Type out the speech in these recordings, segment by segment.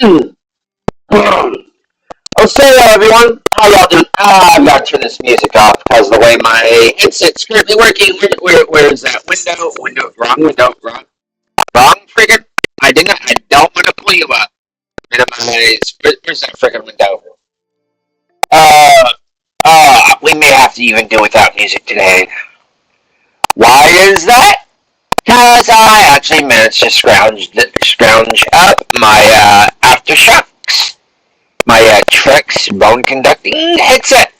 Oh, so everyone, how y'all doing? I've got to turn this music off because of the way my headset's currently working. Where's that window? Wrong window, wrong friggin'. I don't want to pull you up. Minimize. Where's that friggin' window? Uh, we may have to even do without music today. Why is that? Because I actually managed to scrounge up my aftershocks, my Trex bone conducting headset,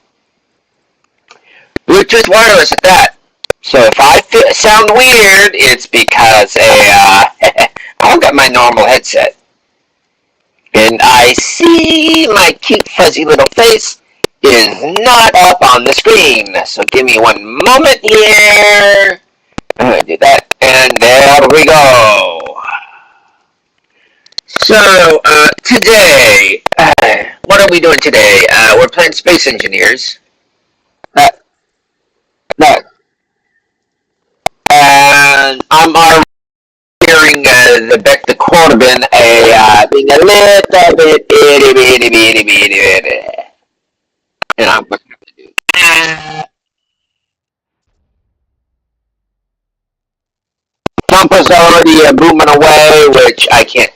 Bluetooth wireless at that. So if I sound weird, it's because I don't got my normal headset, and I see my cute fuzzy little face is not up on the screen. So give me one moment here. I'm gonna do that, and there we go. So today, what are we doing today? We're playing Space Engineers. Uh, no, and I'm already hearing the Corbin being a little bit itty, and I'm going to have to do. Trump is already moving away, which I can't.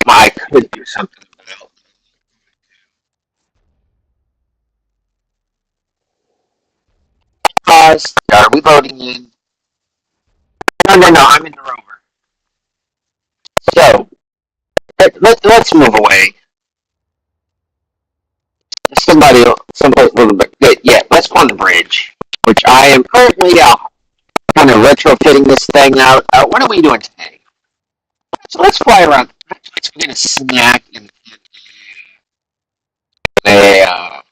I could do something about. Are we voting in? No. I'm in the Rover. So let's move away. Someplace a little bit. Yeah, let's go on the bridge, which I am currently kind of retrofitting this thing out. What are we doing today? So let's fly around. Let's get a snack and a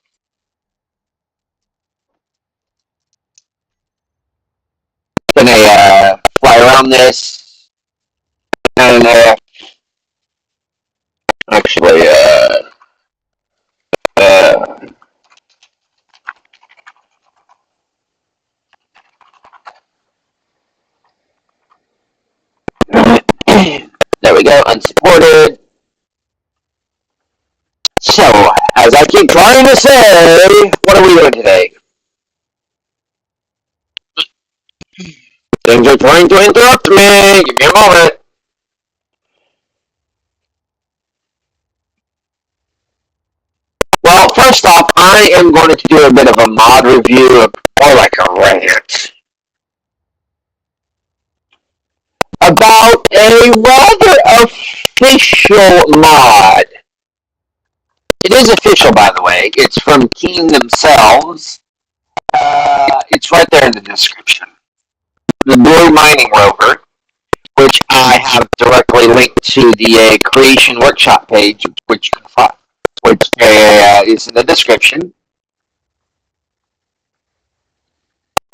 fly around this and actually uh, there we go, unsupported. So as I keep trying to say, what are we doing today? Things are trying to interrupt me. Give me a moment. Well, first off, I am going to do a bit of a mod review, or like a rant, about a rather official mod. It is official, by the way. It's from Keen themselves. It's right there in the description. The Blue Mining Rover, which I have directly linked to the creation workshop page, which you can find, which is in the description.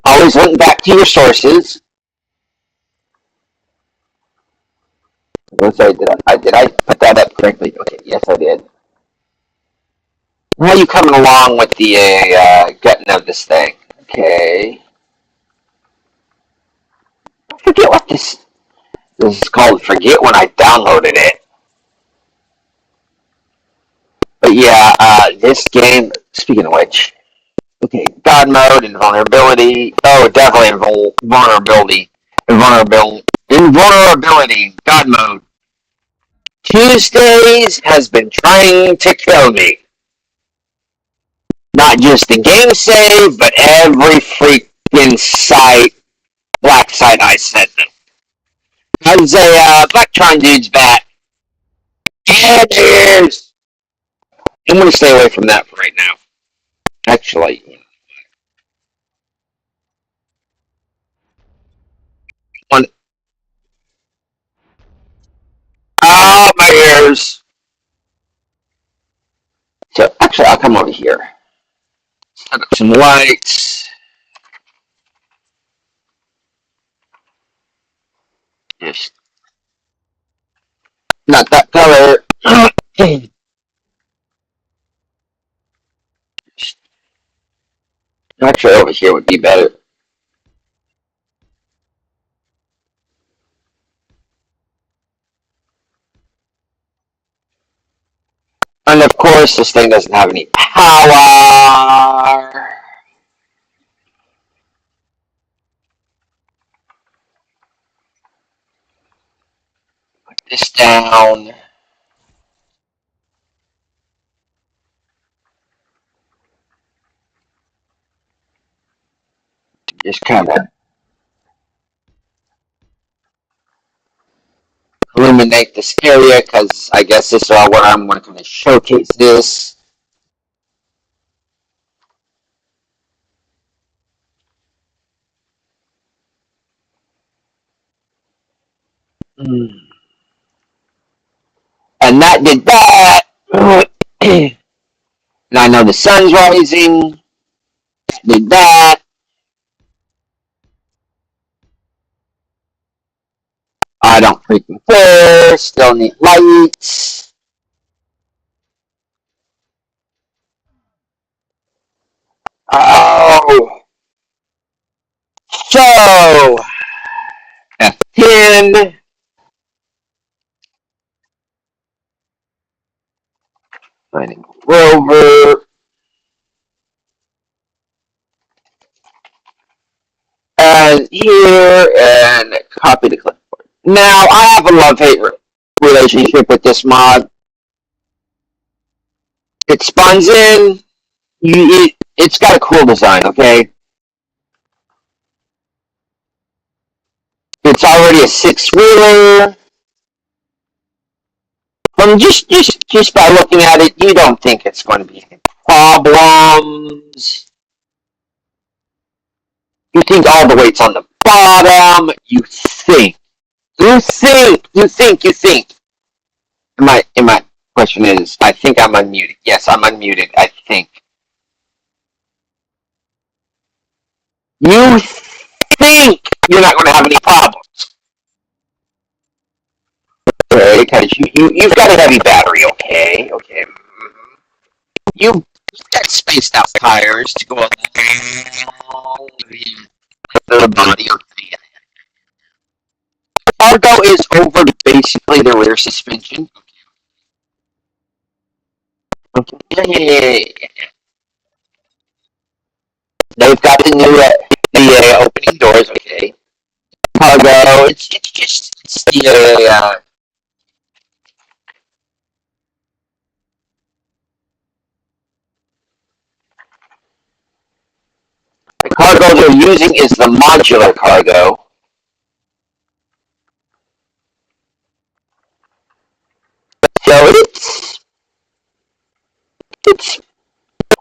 Always link back to your sources. Did I put that up correctly? Okay, yes I did. How are you coming along with the gutting of this thing? Okay. I forget what this is called. Forget when I downloaded it. But yeah, this game. Speaking of which, okay, God mode, invulnerability. Oh, definitely vulnerability, invulnerability. God mode. Tuesdays has been trying to kill me. Not just the game save, but every freaking site, black site I sent them. How's a Electron dude's back? Yeah, it is. I'm gonna stay away from that for right now. Actually, one. Oh, my ears. So actually, I'll come over here. Set up some lights. Just not that color. Actually, over here would be better. And of course, this thing doesn't have any power. Put this down. Just kind of illuminate this area because I guess this is where I'm going to showcase this. And that did that. And I know the sun's rising. Did that. I don't freaking care. Still need lights. Oh. So, F10. Finding Rover. And here, and copy the clipboard. Now, I have a love-hate relationship with this mod. It spawns in. It's got a cool design, okay? It's already a six-wheeler. From just by looking at it, you don't think it's going to be any problems. You think all the weight's on the bottom. You think. You think. You think. You think. My question is, I think I'm unmuted. Yes, I'm unmuted. I think. You think you're not going to have any problems. Okay, because you've got a heavy battery, okay? Okay. You've got spaced out tires to go along the body of the cargo is over basically the rear suspension. Okay. They've got the opening doors, okay. Cargo, it's just it's the cargo they're using is the modular cargo. So it's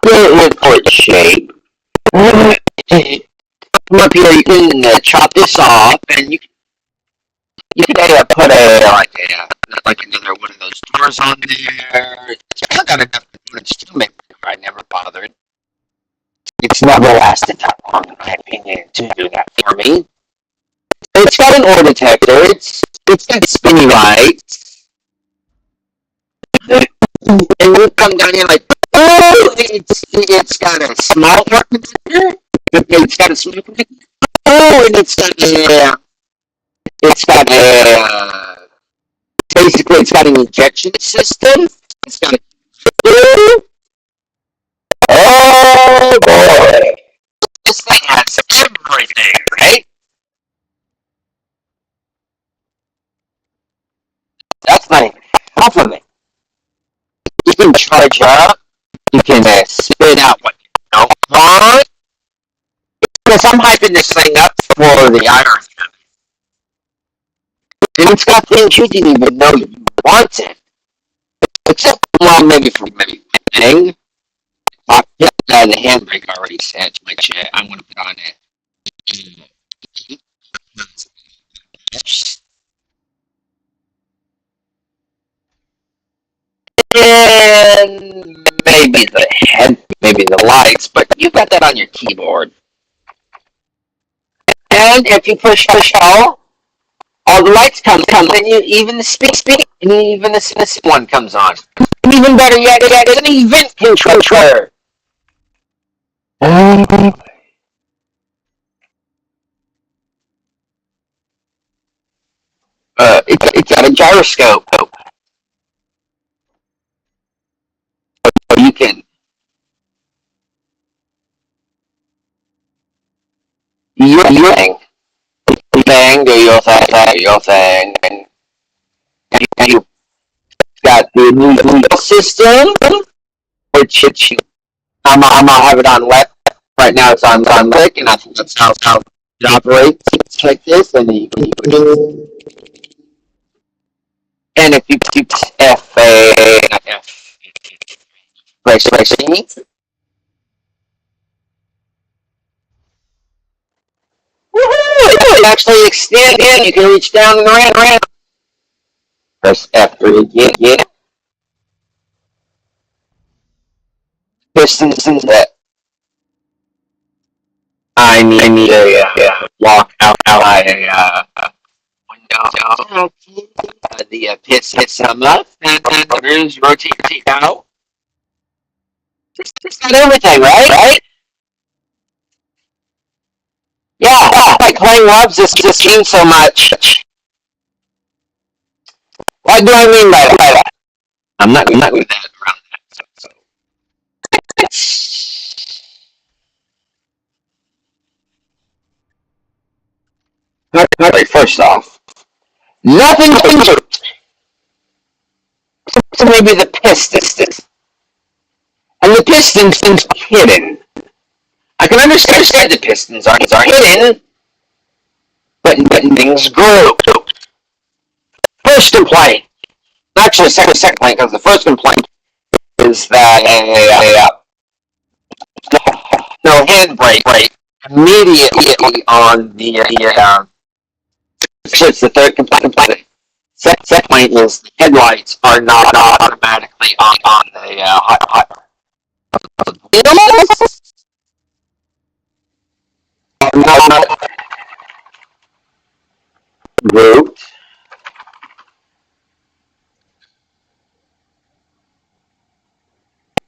good for its shape. Come up here, you can chop this off, and you could put like another one of those doors on there. It's still got enough components to make it. I never bothered. It's never lasted that long, in my opinion, to do that for me. It's got an ore detector. It's got spinny lights. And we come down here like, oh, it's got a small ore detector. It's got a small detector. Oh, and it's got a basically it's got an injection system. It's got a oh boy, this thing has everything, right? That's not even half of it. You can charge up. You can spit out what you don't want. Because I'm hyping this thing up for the iron. And it's got things you didn't even know you wanted. Except, well, maybe for maybe thing. Yeah, the handbrake already set, which I'm going to put on it. And maybe the head, maybe the lights, but you've got that on your keyboard. And if you push all the lights come, and even the speed, and even this one comes on. And even better yet, it has an event controller. It's got a gyroscope. your thing. Do your thing. And you got the new system, which I'm gonna have it on wet. Right now it's on click, and I think that's how it operates. It's like this, and and if you keep pressing, it actually extends in. You can reach down and around. Press F3 again. Pistons that I need a walk out a window. The pits come up and rotate out. Just got everything, right? Yeah, like playing loves just seems so much. What do I mean by that? I'm not with that around that. So, first off, nothing to maybe the pistons. And the pistons hidden. I can understand the pistons are hidden, but things grew. First complaint. Actually, second complaint, because the first complaint is that no handbrake immediately on the it's the third complaint. Second complaint is the headlights are not automatically on the hot not grouped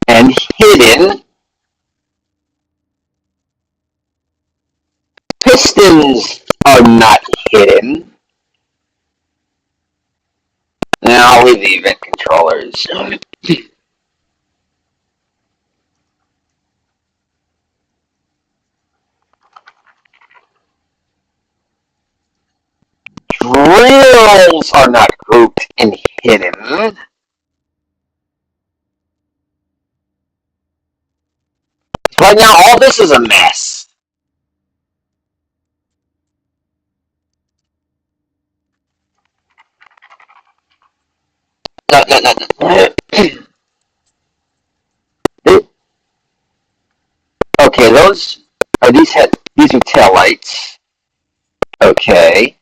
and hidden. Pistons are not hidden. Now I'll leave the event controllers. Drills are not grouped and hidden. Right now, all this is a mess. Okay, those are these are tail lights. Okay.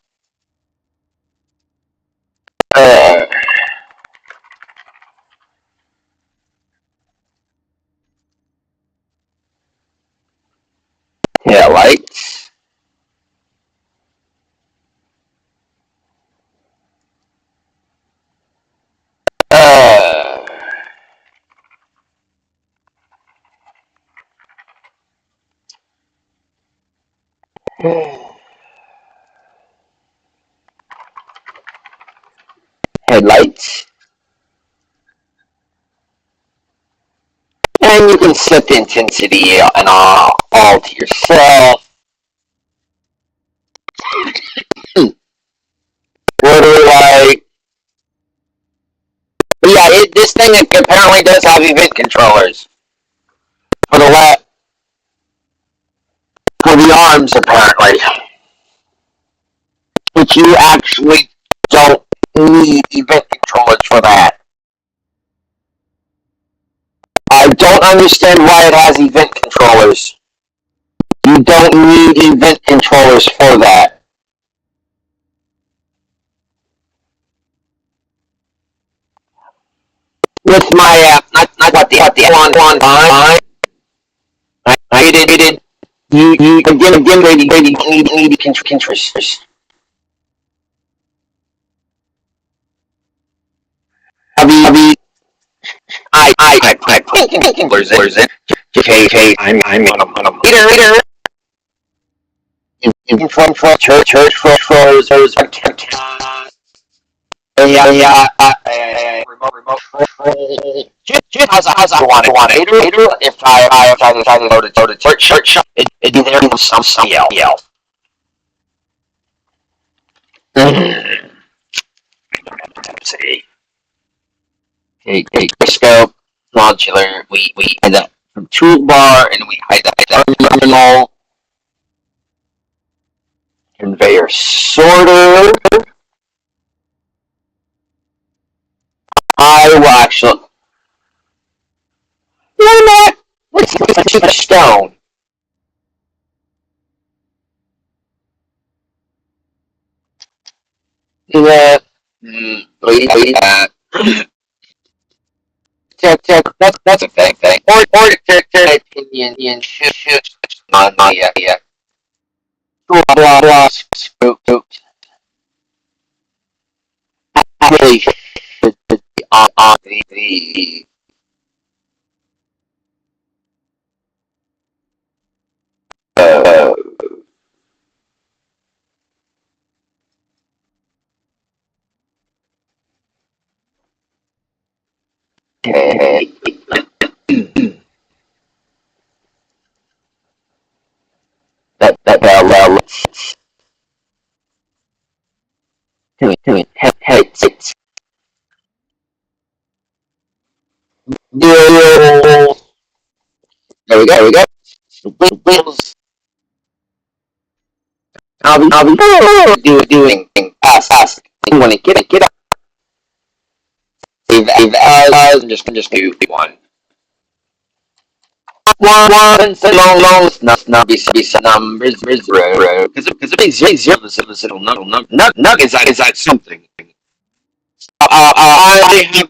Tail lights. Headlights. And you can set the intensity and all to yourself. Rotary light. But yeah, this thing apparently does have event controllers for the arms apparently, but you actually don't need event controllers for that. I don't understand why it has event controllers. You don't need event controllers for that. With my not what the on time. I did you again need controllers. I put controllers in. Okay, I'm on a meter. In front church floors remote control. How's I want it. If I try to go to church, it'd be there some yell. Let's see. Okay, scope, modular. We hide that from toolbar, and we hide that terminal. Conveyor sorter. I will actually. Why not? Let's keep a stone. Do that. Leave that. That's a thing. Or my opinion should not yet. Blah blah. Scoop. Really should be on the uh, okay. That hey, there we go. Wheels. I'll be doing fast. You want to get up. Save as. I'm just do one. One so long. Not be some numbers zero because it means zero. This little nug is that something. I have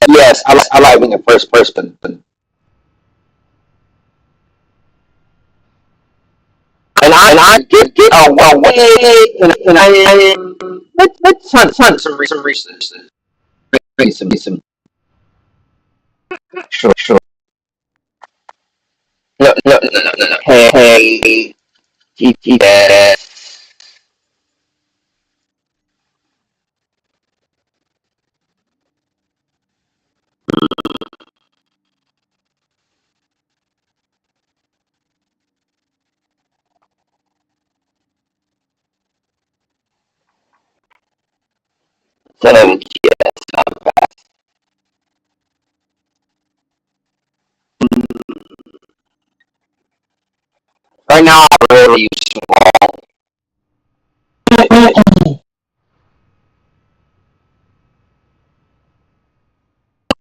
yes, I like being a first person. And I get away and I let's hunt some resources. Bring some sure. No. Hey, GTS. So right now I really use small.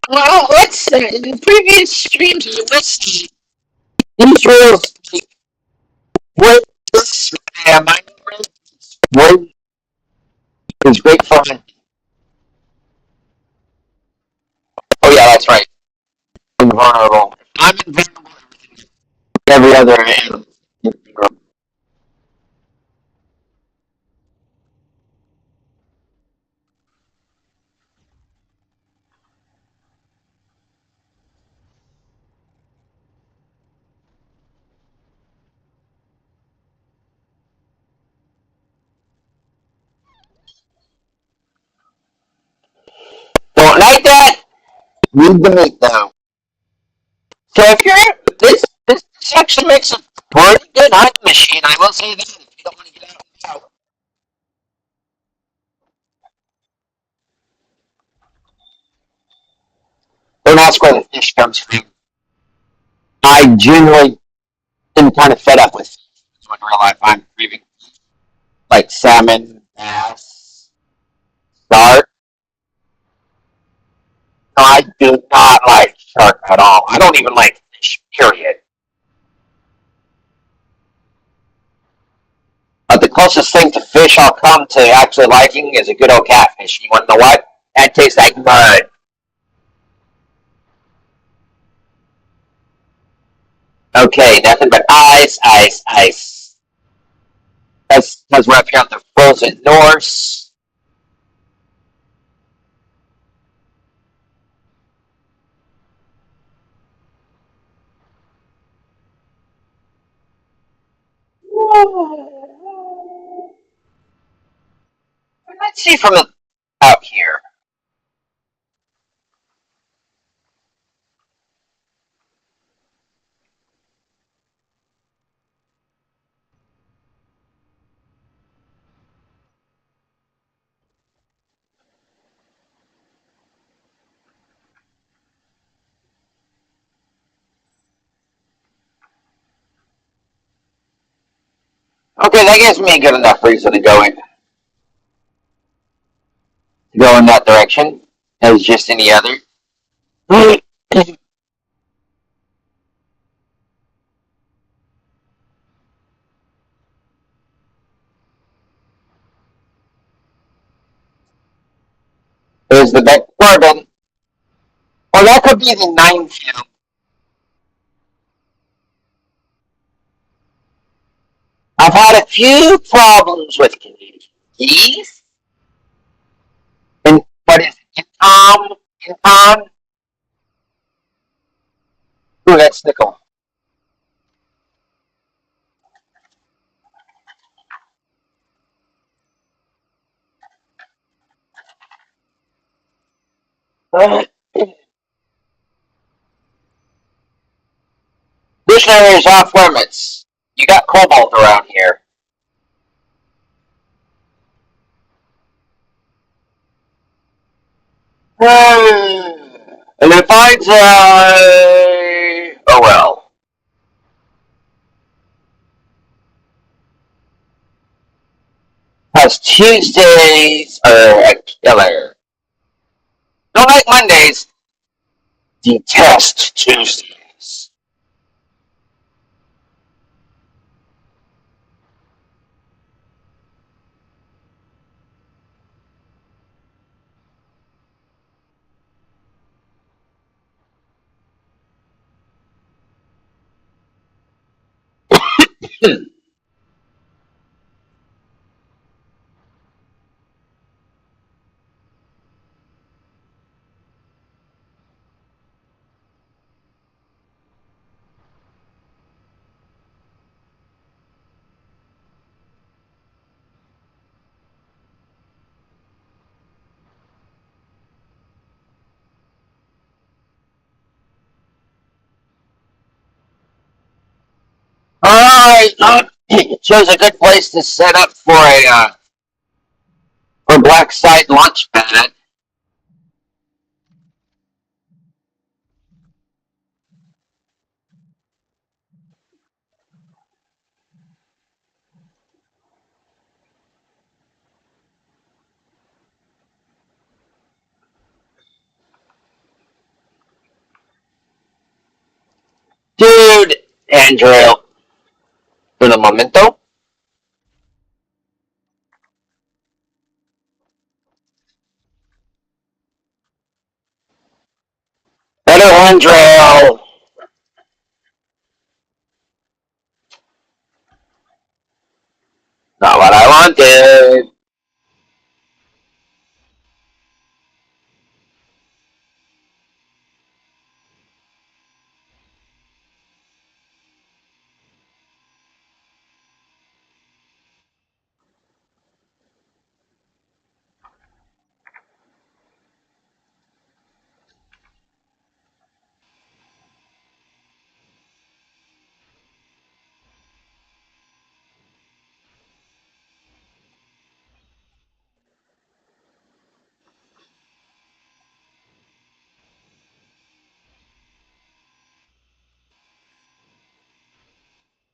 Well, let's in the previous streams you listed Israel's what my what is great fun. Oh yeah, that's right. Invulnerable. I'm invulnerable every other hand. Don't like that? Need the meat though. So if you're this actually makes a pretty good hunting machine, I will say that. If you don't want to get out, don't ask where the fish comes from. I generally am kind of fed up with in real life. I'm craving like salmon, bass, shark. I do not like shark at all. I don't even like fish. Period. The closest thing to fish I'll come to actually liking is a good old catfish. You want to know what? That tastes like mud. Okay, nothing but ice. That's because we're up here on the frozen Norse. Let's see from out here. Okay, that gives me a good enough reason to go in that direction as just any other. There's the back carbon. Or that could be the 9 cube. I've had a few problems with keys. And what is it? Incom? Ooh, that's nickel. This area is off limits. You got cobalt around here. And if I die, oh well. Has Tuesdays are a killer. Don't like Mondays. Detest Tuesdays. Alright, it shows a good place to set up for black site launch pad. Dude, Andrew, un momento. Better Andrew. Not what I wanted.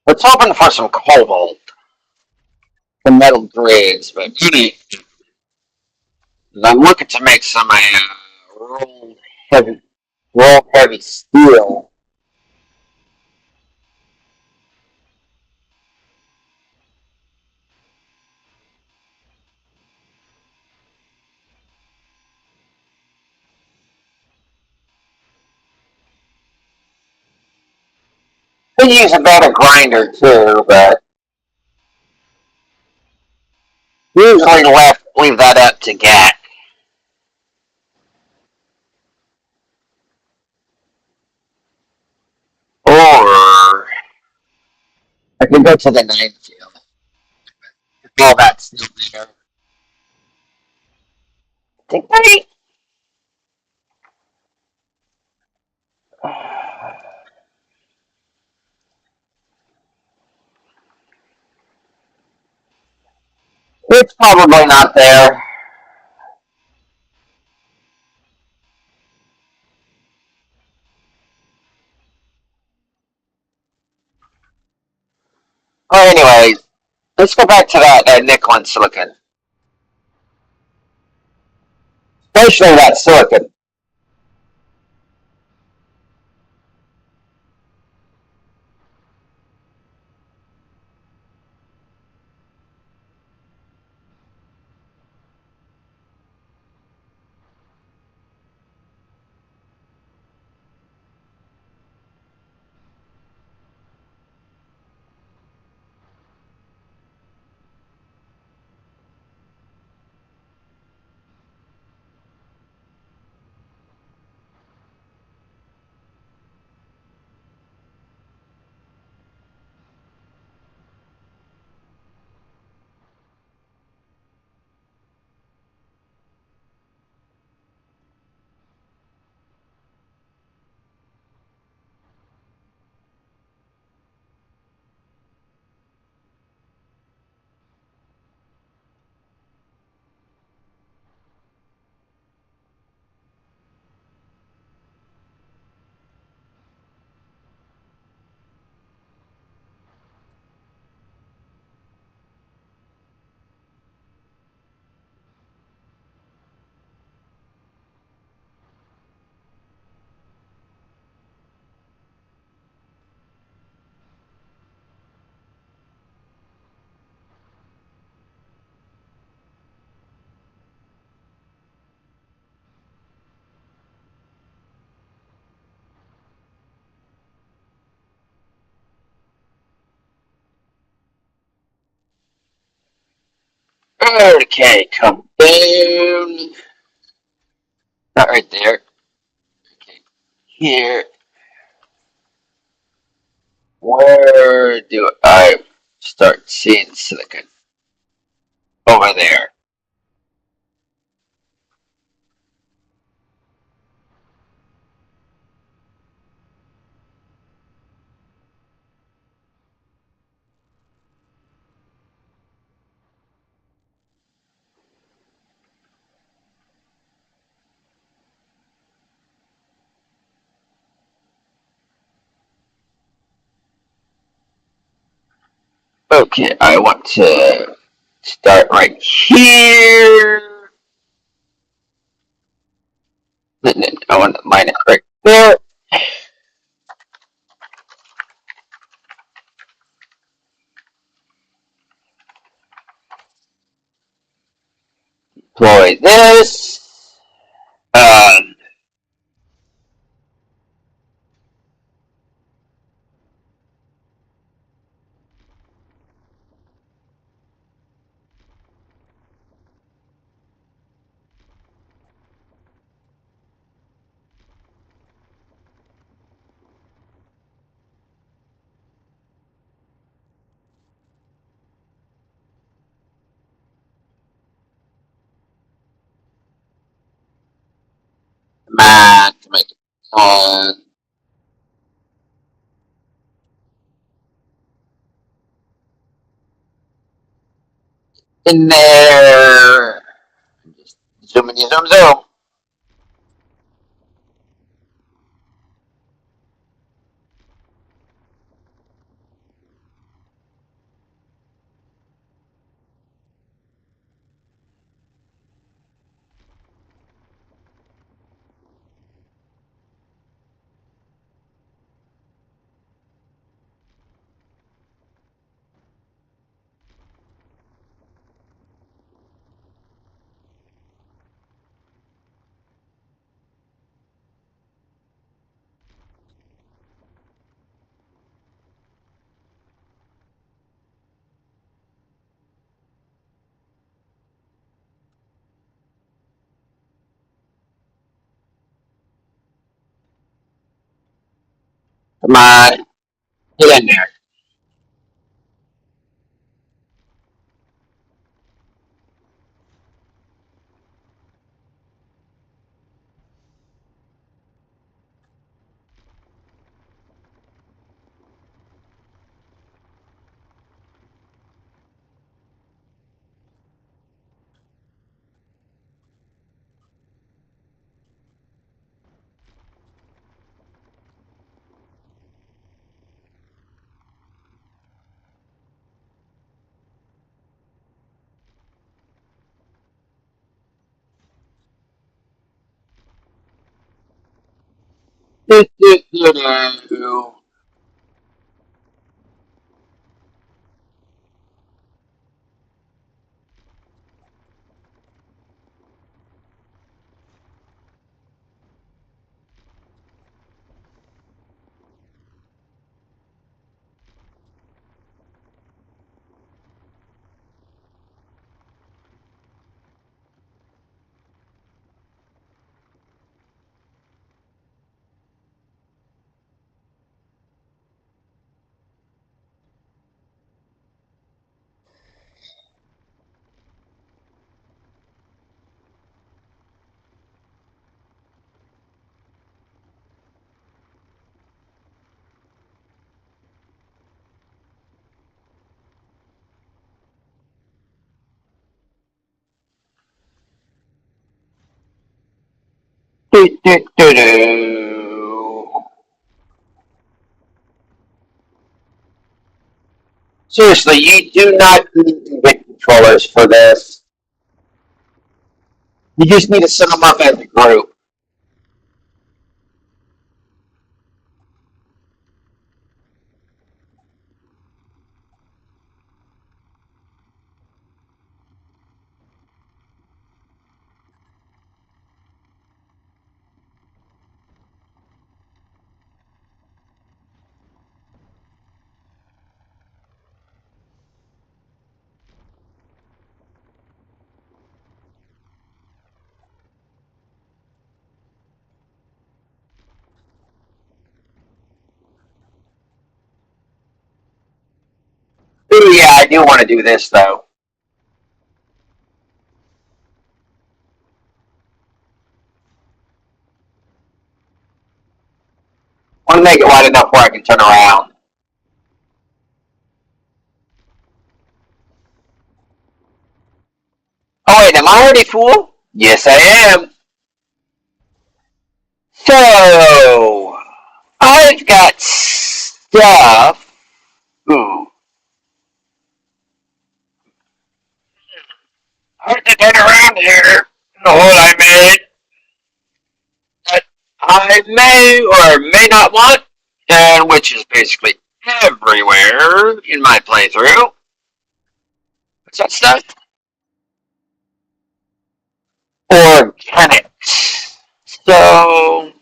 Let's open for some cobalt. The metal grades, but I'm looking to make some heavy, roll heavy steel. Could use a better grinder too, but usually leave that up to Gat. Or I can go to the 9 field. All that's still there. Right. It's probably not there. Well, anyways, let's go back to that nickel and silicon, especially that silicon. Okay, come down. Not right there. Okay, here. Where do I start seeing silicon? Over there. Okay, I want to start right here. And then I want to line it right there. Deploy this. Um, man, to make it in there. Just zoom, zoom. Come on, get in there. Seriously, you do not need to get controllers for this. You just need to set them up as a group. Ooh, yeah, I do want to do this though. I want to make it wide enough where I can turn around. Oh wait, am I already full? Yes, I am. So I've got stuff. Ooh, hard to turn around here. The hole I made that I may or may not want, and which is basically everywhere in my playthrough. What's that stuff? Organics. So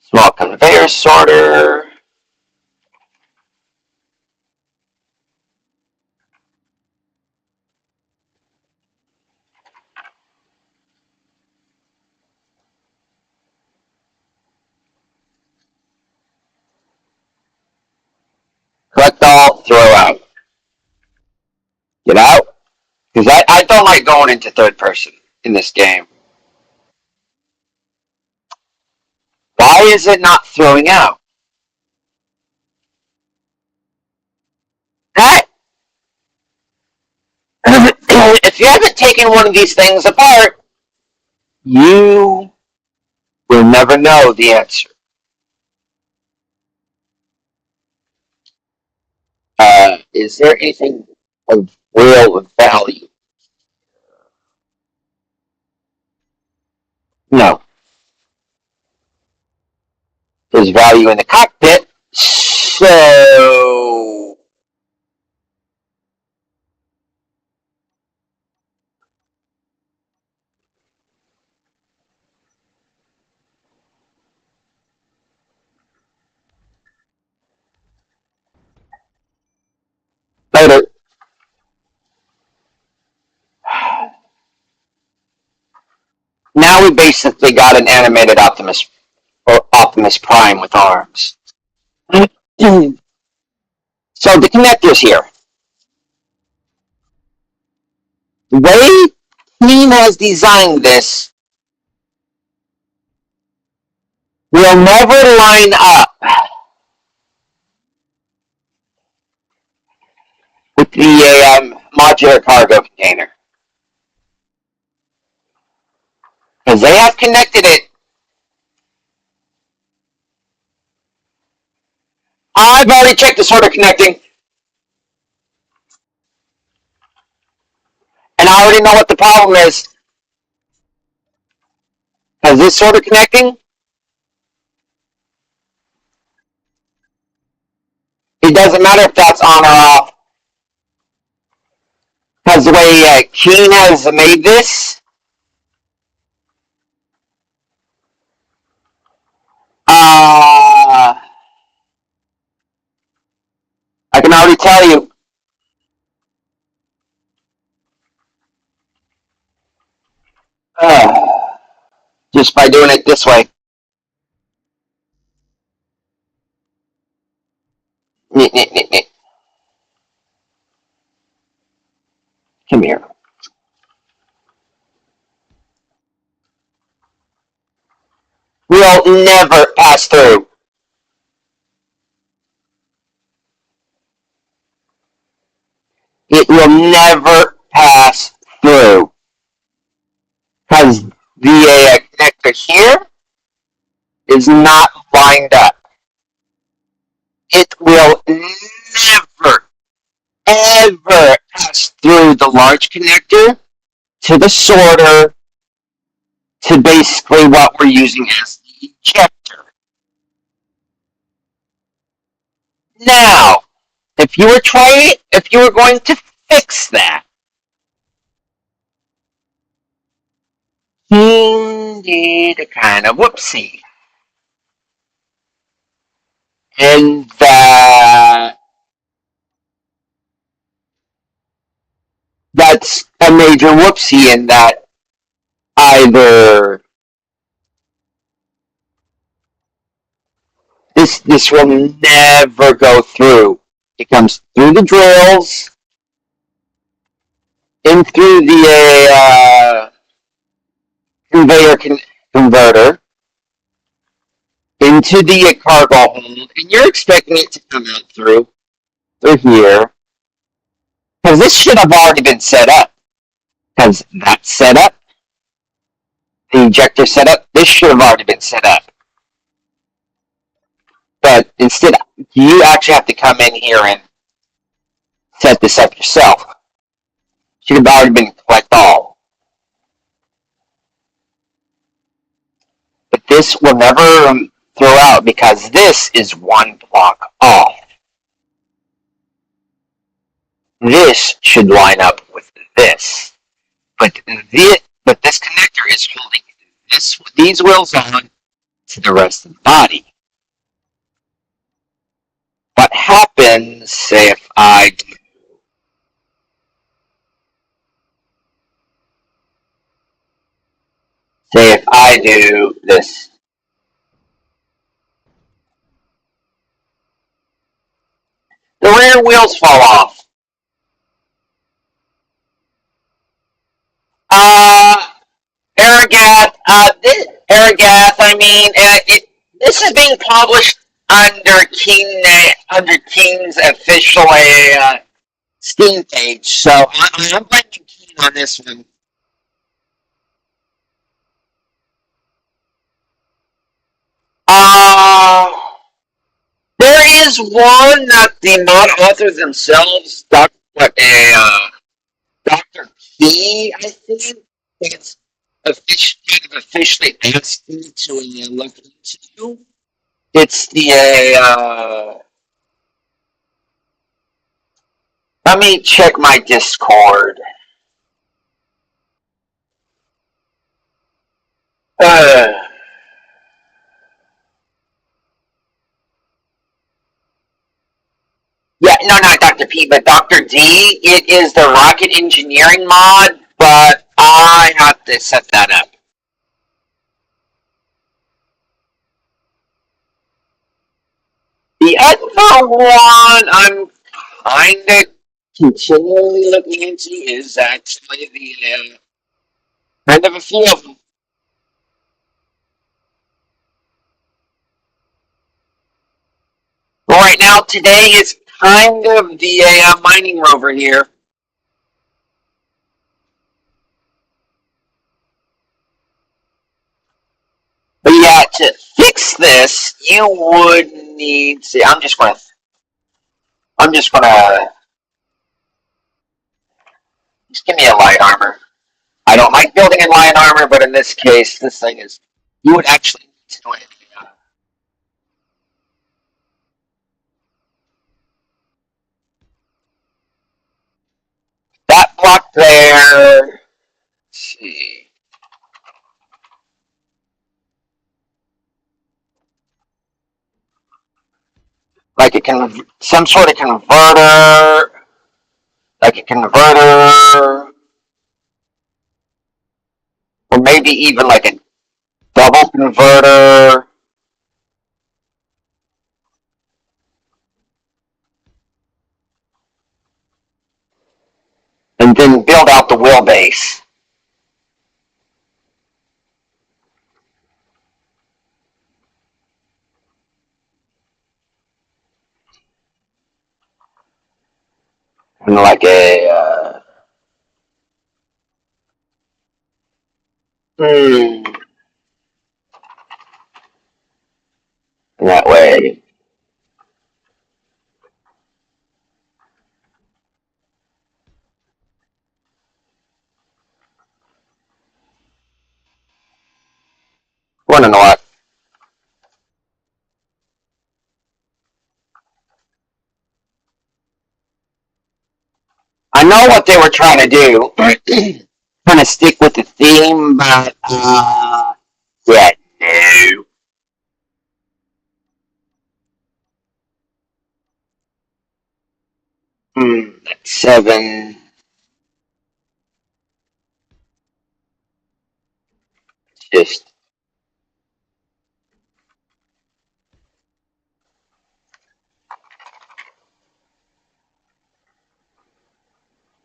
small conveyor sorter. Collect all, throw out. Get out. Because I don't like going into third person in this game. Why is it not throwing out? That if you haven't taken one of these things apart, you will never know the answer. Is there anything of real value? No. There's value in the cockpit. So later. Now we basically got an animated Optimus or Optimus Prime with arms. So the connectors here. The way Keen has designed this will never line up with the modular cargo container. Because they have connected it. I've already checked the sort of connecting, and I already know what the problem is. Because this sort of connecting It doesn't matter if that's on or off. Because the way Keen has made this, I can already tell you. Just by doing it this way. Come here. Will never pass through. It will never pass through. Because the connector here is not lined up. It will never, ever pass through the large connector to the sorter to basically what we're using as the injector. Now, if you were going to fix that, he did a kind of whoopsie. And that's a major whoopsie in that either this will never go through. It comes through the drills, in through the conveyor converter, into the cargo hold, and you're expecting it to come out through here. Because this should have already been set up. Because that setup, the ejector setup, this should have already been set up. But instead, you actually have to come in here and set this up yourself. Should have already been collect all. But this will never throw out because this is one block off. This should line up with this. But this connector is holding these wheels on to the rest of the body. What happens, say if I do this, the rear wheels fall off. Aerogath, this is being published under Keen's official Steam page, so I'm blaming Keen on this one. There is one that the mod authors themselves, Dr. P, I think, it's officially asked me to look into. It's the let me check my Discord. Uh, yeah, no, not Dr. P, but Dr. D. It is the rocket engineering mod, but I have to set that up. The other one I'm kind of continually looking into is actually the kind of a few of them. Right now, today is kind of the mining rover here. But yeah, to fix this, you would need. See, I'm just gonna. Just give me a light armor. I don't like building in light armor, but in this case, this thing is. You would actually need to do it. that block there. Let's see. Like some sort of converter, like a converter, or maybe even like a double converter, and then build out the wheelbase. And like hmm, that way. Want to know what? I know what they were trying to do, trying to stick with the theme, but yeah, no. 7, just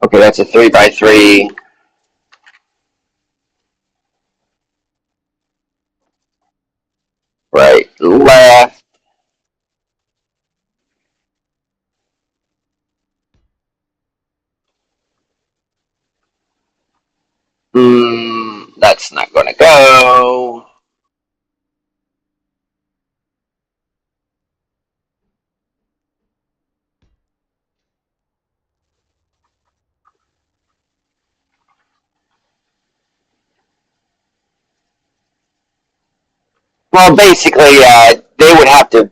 okay. That's a 3x3. Right, left. That's not going to go. Well, basically, they would have to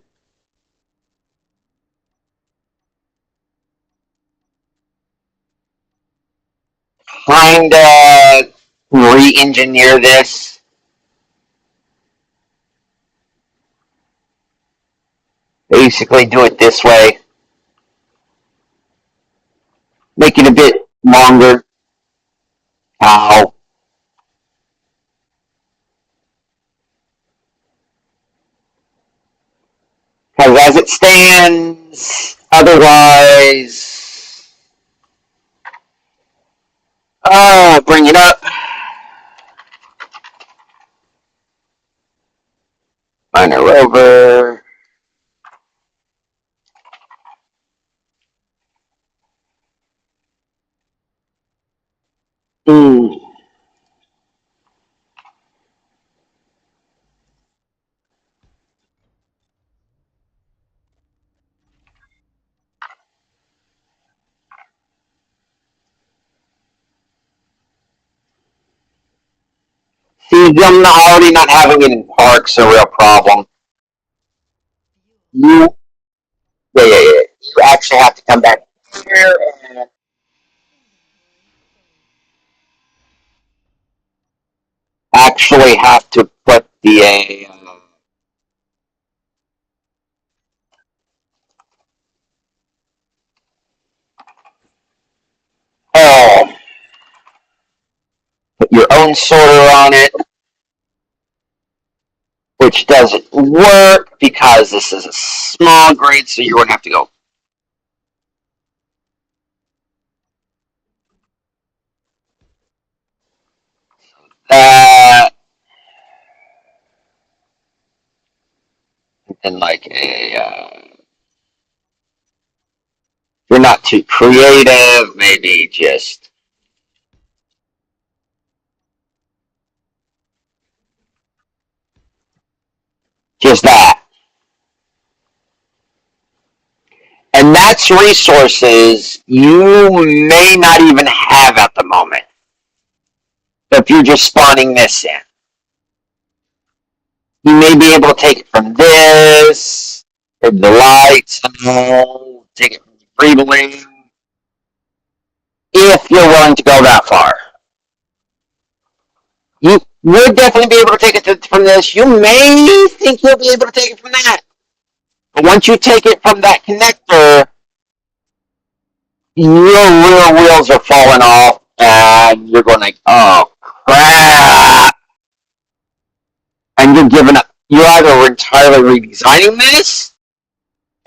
kind of re-engineer this. Basically, do it this way, make it a bit longer. How? Because as it stands, otherwise, bring it up. Find a Rover. Mm. See, them already not having it in park's a real problem. You, yeah. You actually have to come back here and actually have to put the oh, put your own sorter on it, which doesn't work because this is a small grade, so you're going to have to go that and like you're not too creative, maybe just that. And that's resources you may not even have at the moment if you're just spawning this in. You may be able to take it from this, from the lights, and all, take it from the breathing. if you're willing to go that far. You would definitely be able to take it from this. You may think you'll be able to take it from that. But once you take it from that connector, your rear wheels are falling off, and you're going like, oh, crap. And you're giving up. You're either entirely redesigning this,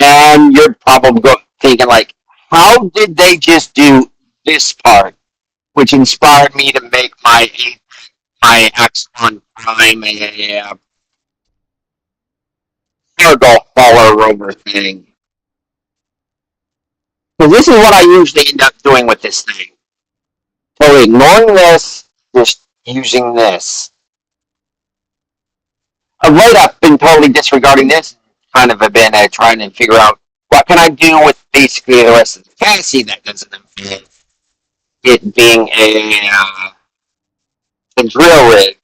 and you're probably thinking like, how did they just do this part? Which inspired me to make my Axon Prime a cargo hauler rover thing. So this is what I usually end up doing with this thing. So ignoring this, just using this. Of late, I've been totally disregarding this. Kind of been trying to figure out what can I do with basically the rest of the chassis that doesn't fit. It being a drill rig.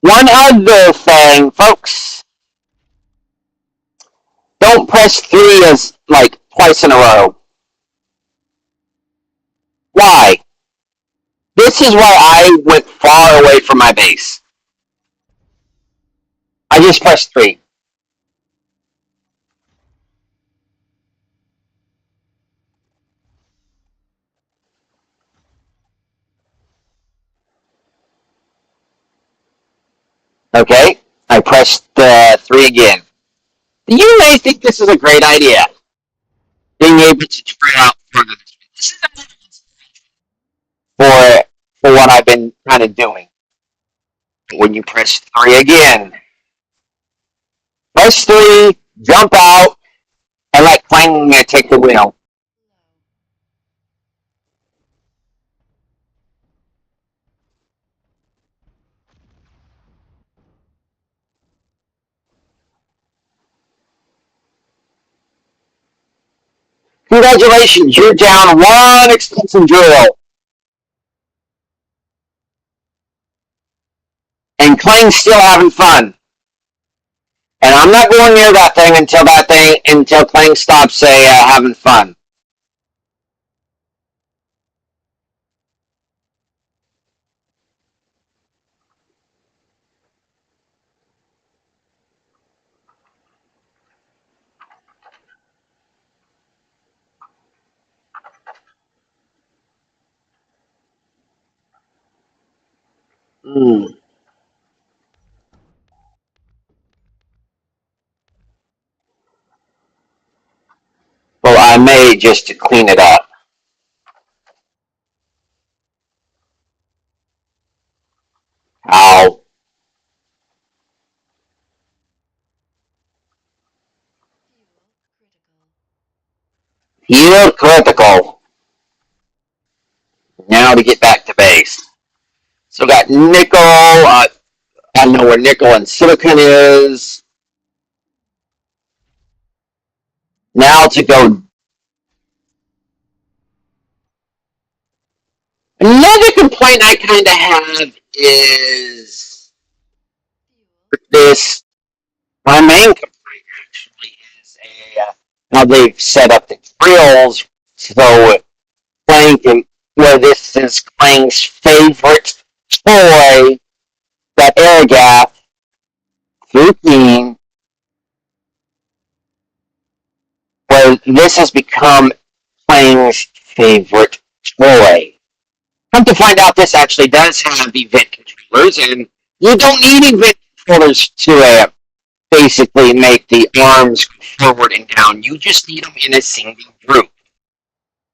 One other thing, folks, don't press 3 as like twice in a row. Why? This is why I went far away from my base. I just pressed 3. Okay, I pressed 3 again. You may think this is a great idea. Being able to spread out further. This is for for what I've been kind of doing. When you press 3 again, press 3, jump out, and let Clang take the wheel. Congratulations, you're down one extension drill. And Kling's still having fun. And I'm not going near that thing until Kling stops having fun. Mm. Well, I may just to clean it up. Ow. Yield critical. Now to get back to base. So got nickel. I know where nickel and silicon is. Now to go. Another complaint I kind of have is this. My main complaint actually is how they've set up the drills so Clank and where this is Clank's favorite toy, that air gap through Keen, where this has become Clang's favorite toy. Come to find out, this actually does have event controllers, and you don't need event controllers to basically make the arms go forward and down. You just need them in a single group.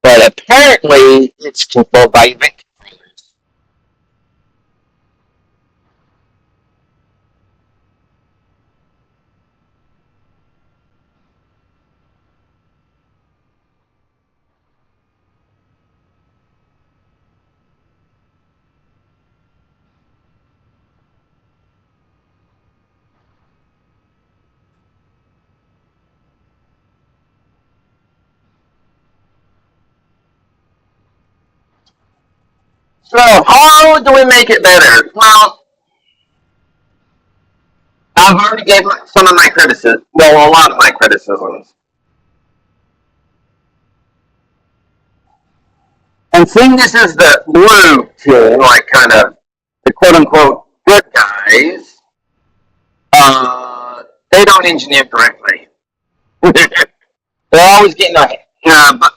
But apparently, it's controlled by event controllers. So, how do we make it better? Well, I've already gave some of my criticism. Well, a lot of my criticisms. And seeing this is the blue team, like kind of the quote unquote good guys, they don't engineer correctly. They're always getting their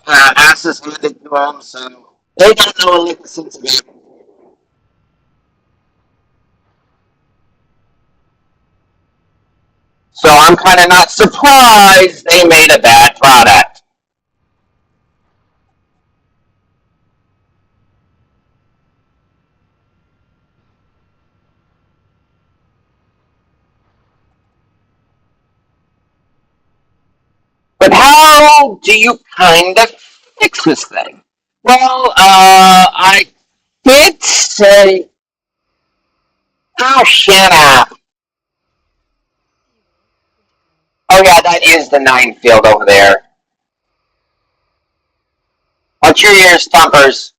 asses handed to them, so they don't know a lick of sense of it. So I'm kind of not surprised they made a bad product. But how do you kind of fix this thing? Well, I did say, oh, shut up. Oh, yeah, that is the 9 field over there. Watch your ears, Thumpers.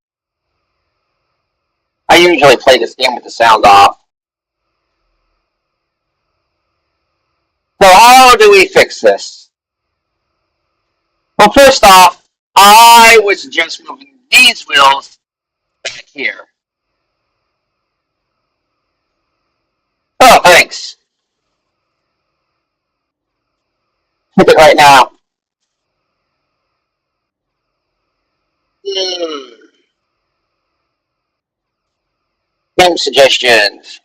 I usually play this game with the sound off. So how do we fix this? Well, first off, I would suggest moving these wheels back here. Oh, thanks. Hit it right now. Hmm. Game suggestions.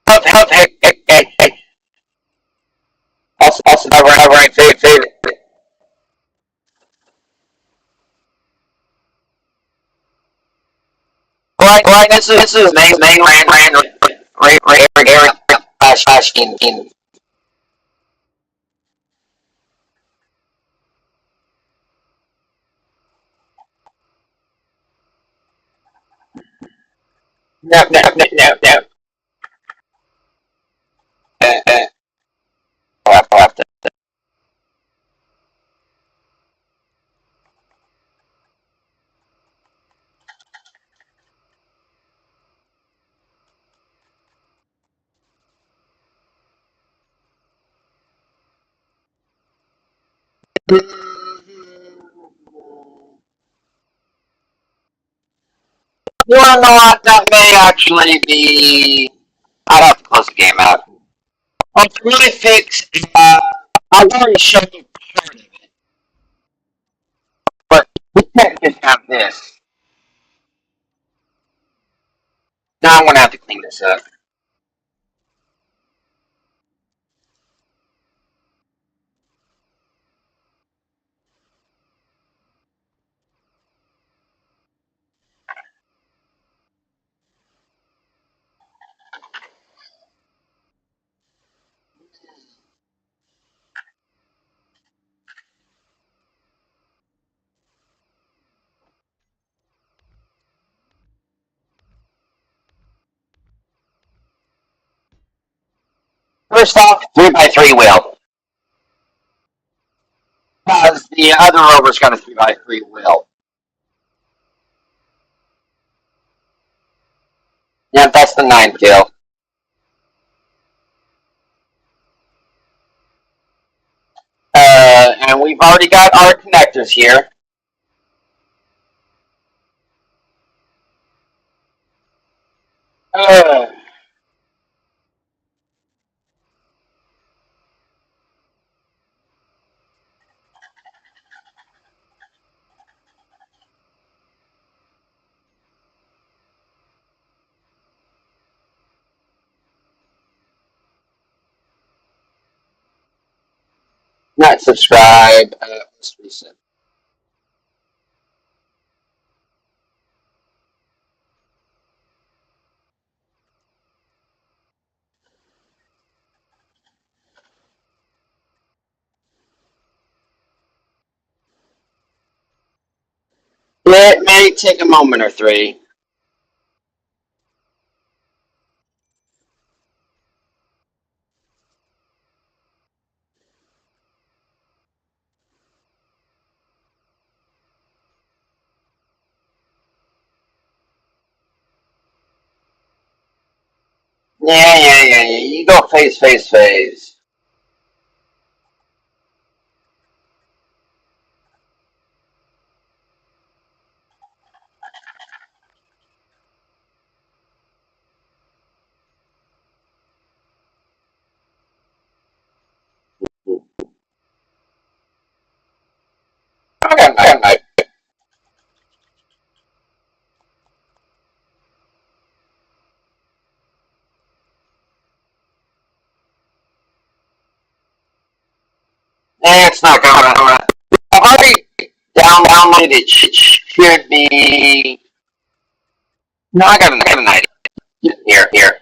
Help, hey. Also, right, favorite. Right, this is main right, area, in. No. I'll have to. You wanna know what? That may actually be. I'd have to close the game out. I'll really fix. I've already shown you part of it, but we can't just have this. Now I'm gonna have to clean this up. First off, 3x3 wheel. Because the other Rover's got a 3x3 wheel. Yeah, that's the 9 field. And we've already got our connectors here. Uh, Not subscribe. Let's reset. It may take a moment or three. Yeah. You go phase. Okay. It's not going to. I've already downloaded it. Should be. No, I got an idea. Here.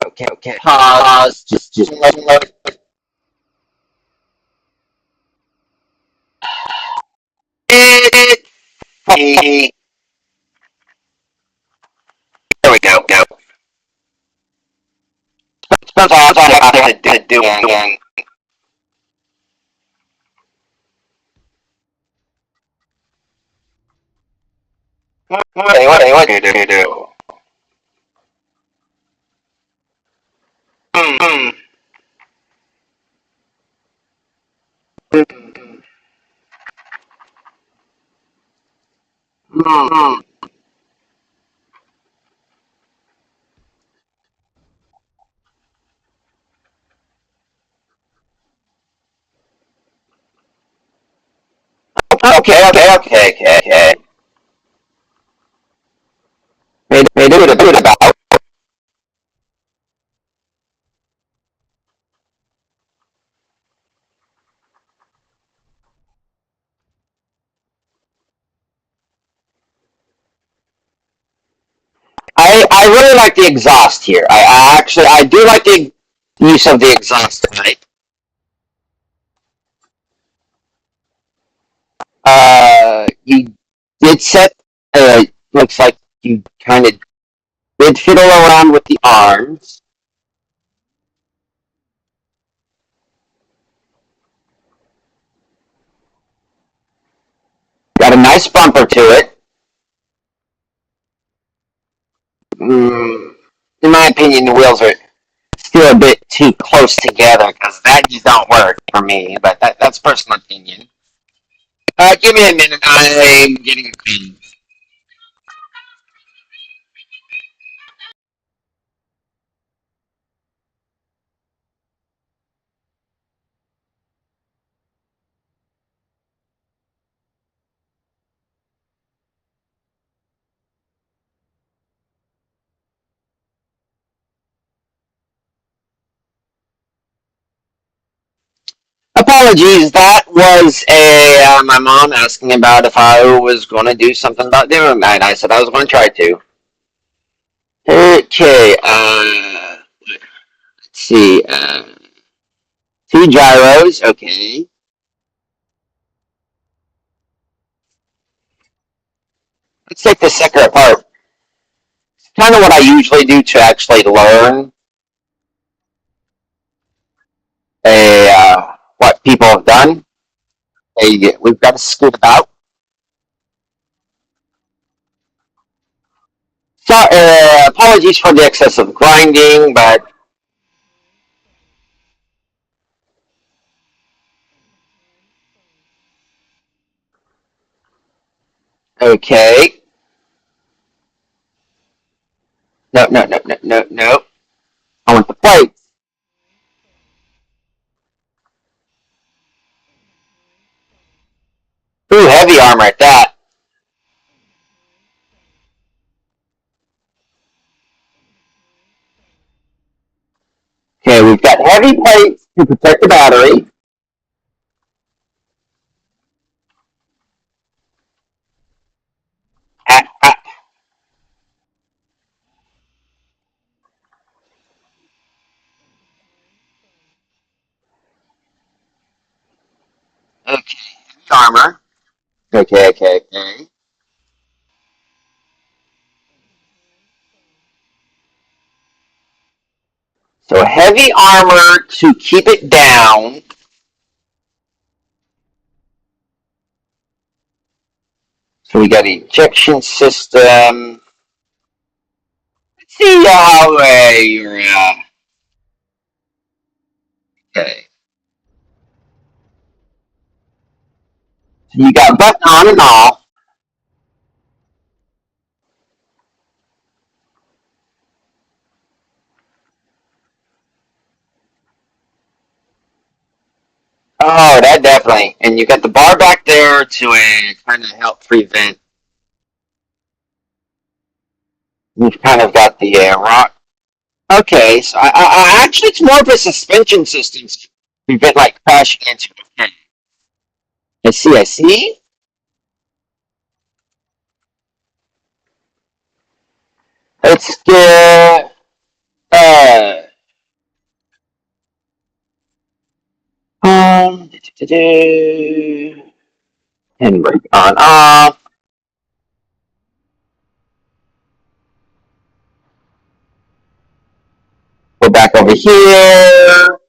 Okay. Pause. Just load. It. There we go. Sometimes I have to do it. What do you do? Hmm. Hmm. Okay. May do it about. I really like the exhaust here. I do like the use of the exhaust tonight. You did set. Looks like you kind of did fiddle around with the arms. Got a nice bumper to it. Mm, in my opinion, the wheels are still a bit too close together because that just don't work for me. But that's personal opinion. Give me a minute. I'm getting a clean. Apologies. That was a my mom asking about if I was going to do something about doing that. I said I was going to try to. Okay. Let's see. Two gyros. Okay. Let's take the second apart. It's kind of what I usually do to actually learn what people have done. We've got to scoot about. So, apologies for the excessive grinding, but okay. No. I want the plates. Ooh, heavy armor at that. Okay, we've got heavy plates to protect the battery. Ah, ah, okay, heavy armor. Okay. So heavy armor to keep it down. So we got ejection system. Let's see how you're. Okay. So you got button on and off. Oh, that definitely. And you got the bar back there to kind of help prevent. You've kind of got the rock. Okay, so actually it's more of a suspension system to prevent like crashing into. Okay, I see. I see. Let's get um handbrake on off. Go back over here.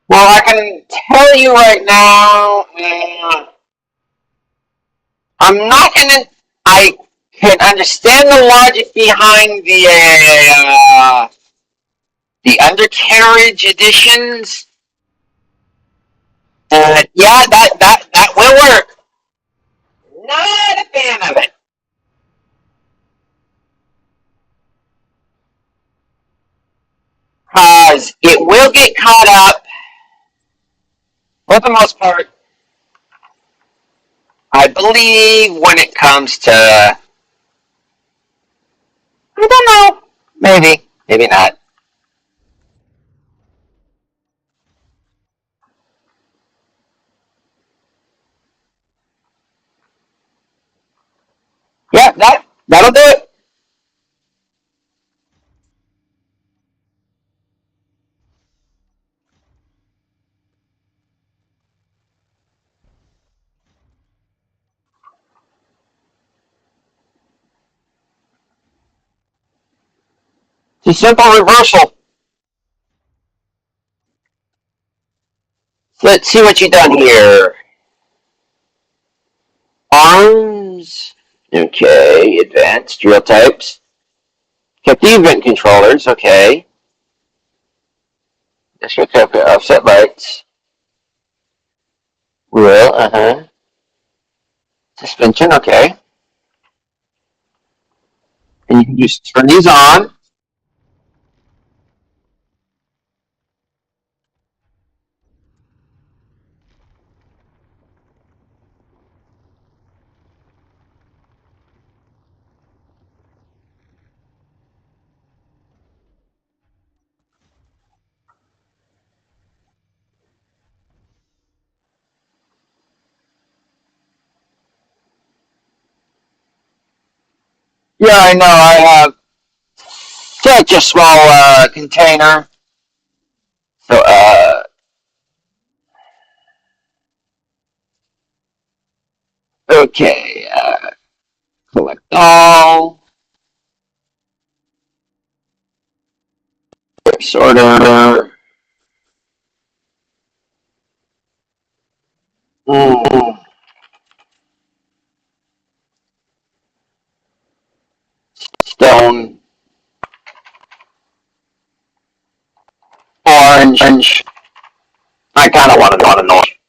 Well, I can tell you right now, I'm not in an. I can understand the logic behind the undercarriage additions. Yeah, that will work. Not a fan of it. Because it will get caught up, for the most part, I believe, when it comes to. I don't know. Maybe. Maybe not. Yeah, that'll do it. It's a simple reversal. Let's see what you done here. Arms. Okay, advanced drill types. Kept the event controllers. Okay. Disregard offset lights. Wheel. Uh-huh. Suspension. Okay. And you can just turn these on. Yeah, I know. I have such a small container. So, okay. Collect all. Sort of. Mm, stone. orange. I kind of want an orange.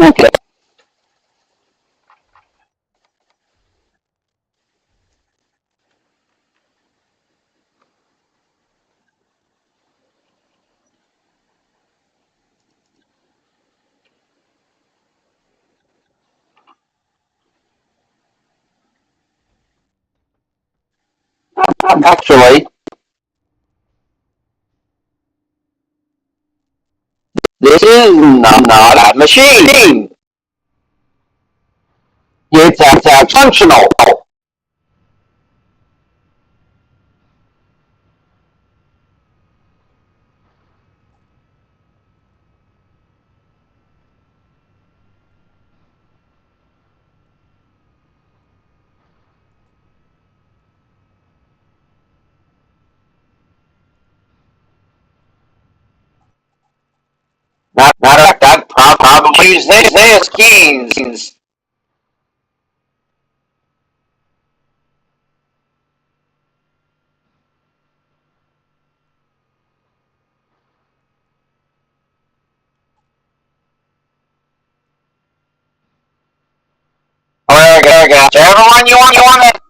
Okay. Actually, this is not a machine. It's functional. Matter of fact, I'd probably use this Keens. Okay. Everyone, you want it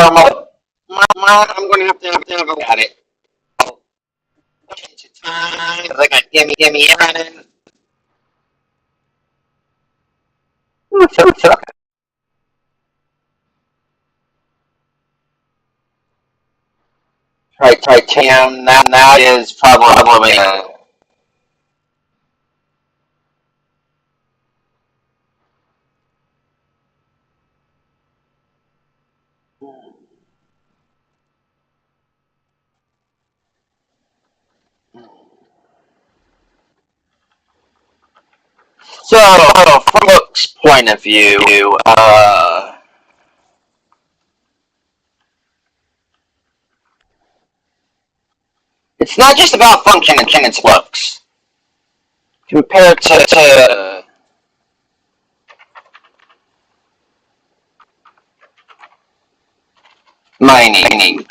from a, I'm going to have a look at it. Change the time because I got gimme running. Right, Tim. Now is probably so from Book's point of view. It's not just about function and its looks. Compared to mining.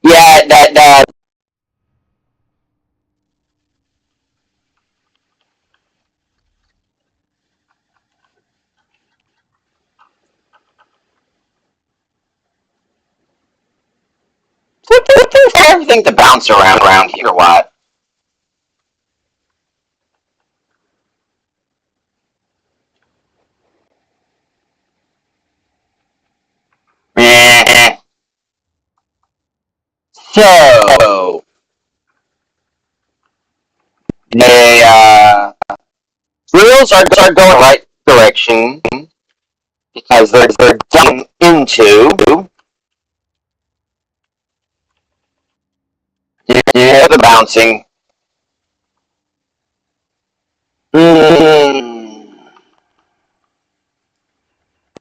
Yeah, that everything to bounce around here. What? Eh. So the wheels are going right direction because they're down into the bouncing. Mm.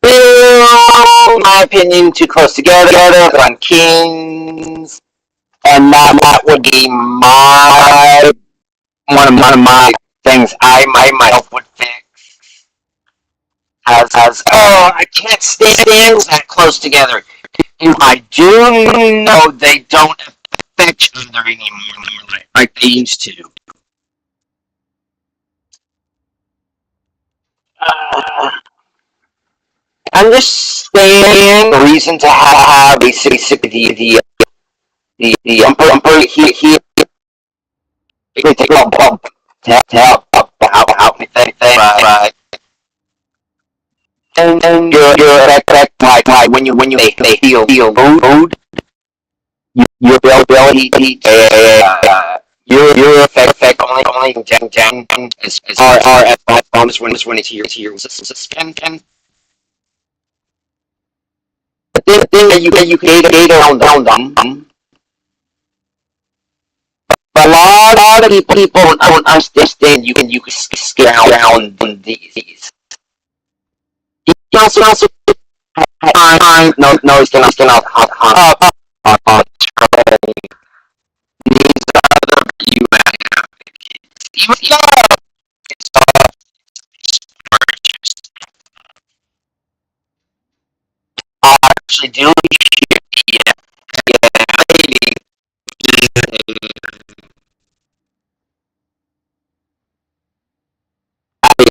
In my opinion, too close together on Kings, and that would be my one of my things I myself would fix as I can't stand that close together. I do know they don't affect each other anymore like they used to. Uh, I'm just saying the reason to have basically the bumper here it take a bump to help out with anything, but and you're like when you they feel load your ability to You're effect only Jen as far as bombs when it's your system. But the thing that you create around them, but a lot of people don't understand you can scale around these. You can also no, it's gonna these other you even actually do yeah, maybe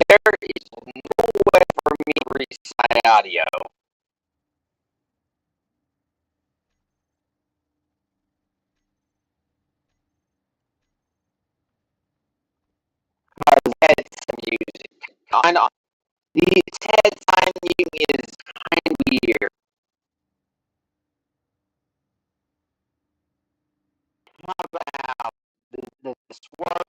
there is no way for me to reach my audio. Headset music. Kind of. These headset music is kind of weird. How about the swerve?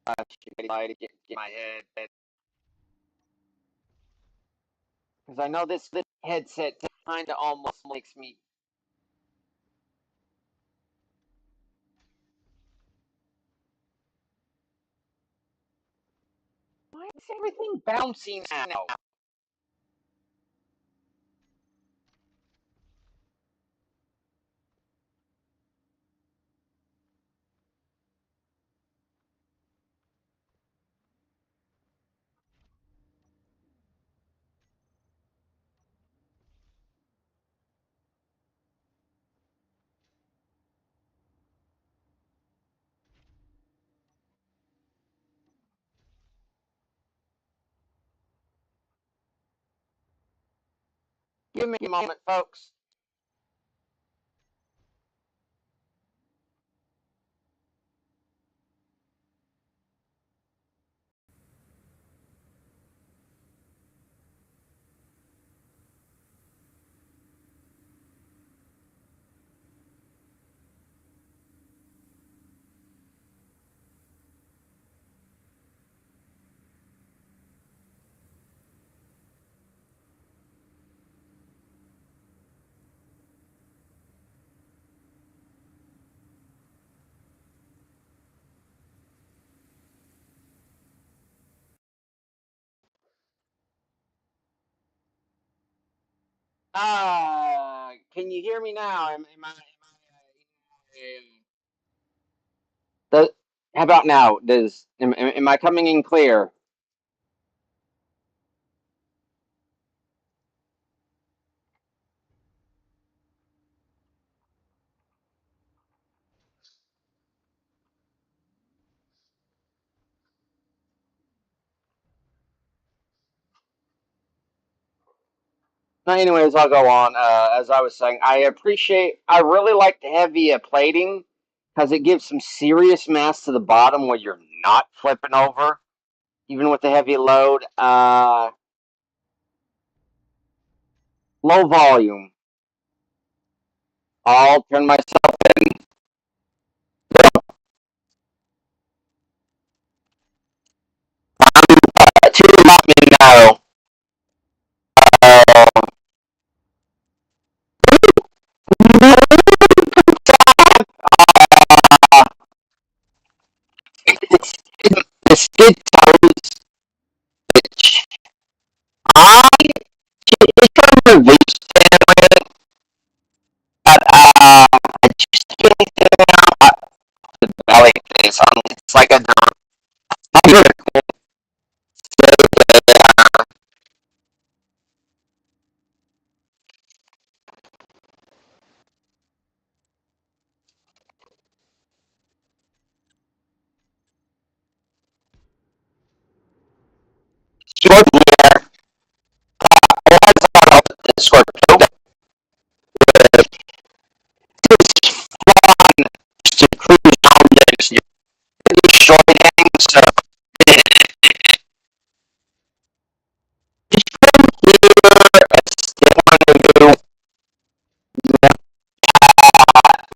To get my head because I know this headset kind of almost makes me. Why is everything bouncing now? Give me a moment, folks. Can you hear me now? The, how about now? Am I coming in clear? No, anyways, I'll go on. As I was saying, I really like the heavy plating because it gives some serious mass to the bottom where you're not flipping over, even with the heavy load. Low volume. I'll turn myself to let me know. Uh, the skid toes, which I It's from a reach standpoint, but I just can't get it out the belly thing. So it's like a dog. Short year, it has a lot of this sort of fun to cruise down next year. It's short end, so just from here, it's still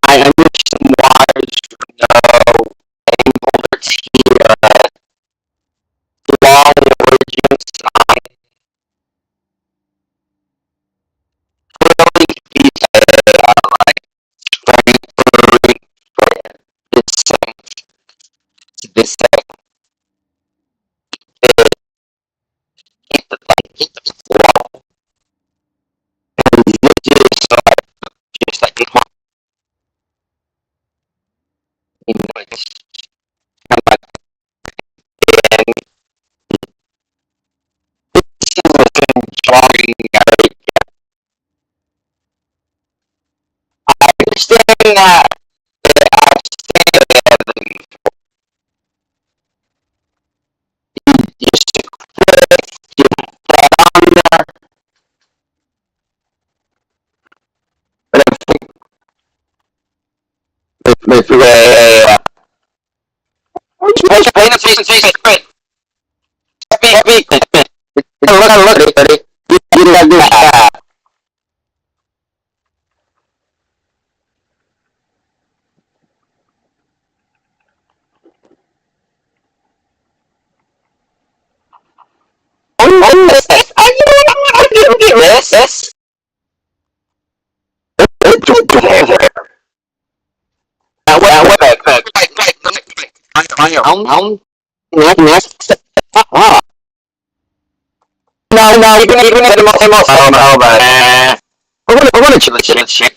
I understand some wires no angled here, long origins on really like this this hit the flow and just like it's kind of like and this is enjoying I understand that I understand that you just you put on there, but if you explain it to me, happy, look at it, you gotta do that. Oh, this, I didn't get this. Next. No, even at the most, oh, but I want to chill shit.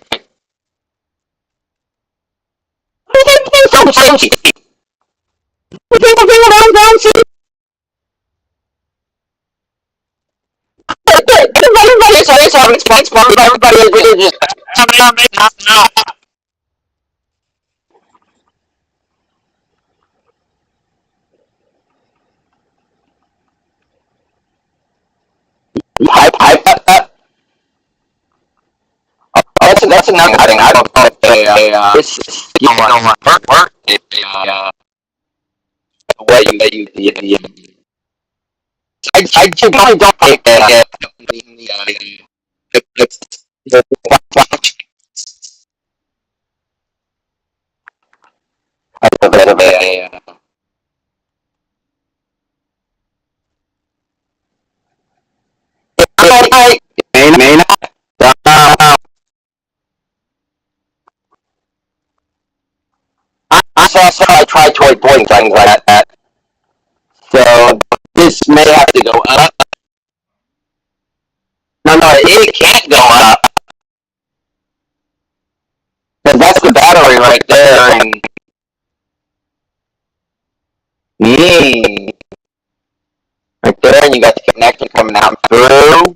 Everybody's having points, everybody is that's another thing. I don't know if this you know work if way you I generally don't think that the a bit of a I may not. I tried to avoid things like that. So this may have to go up. No, it can't go up because that's the battery right there, and right there, and you got the connection coming out through.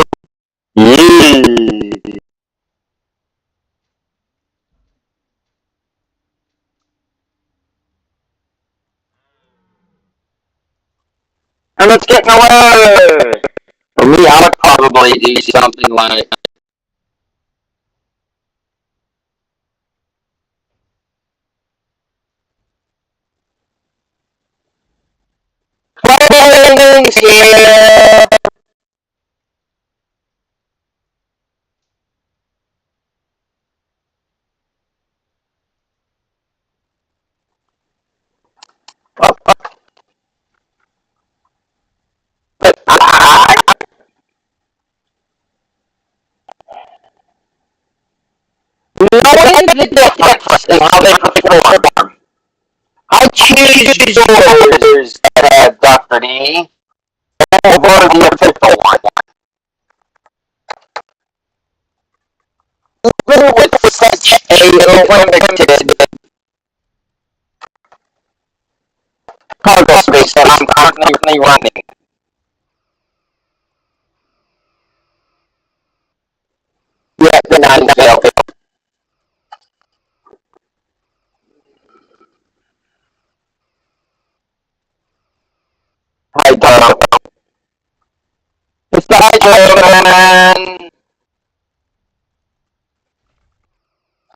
And it's getting away. For me, I would probably do something like planes here. But knowing the difference in how they perform, I choose yours, Dr. D, over the official one. with such a limited cargo space that I'm currently running. Yeah, the non-fail. Hydro. It's the Hydro, man.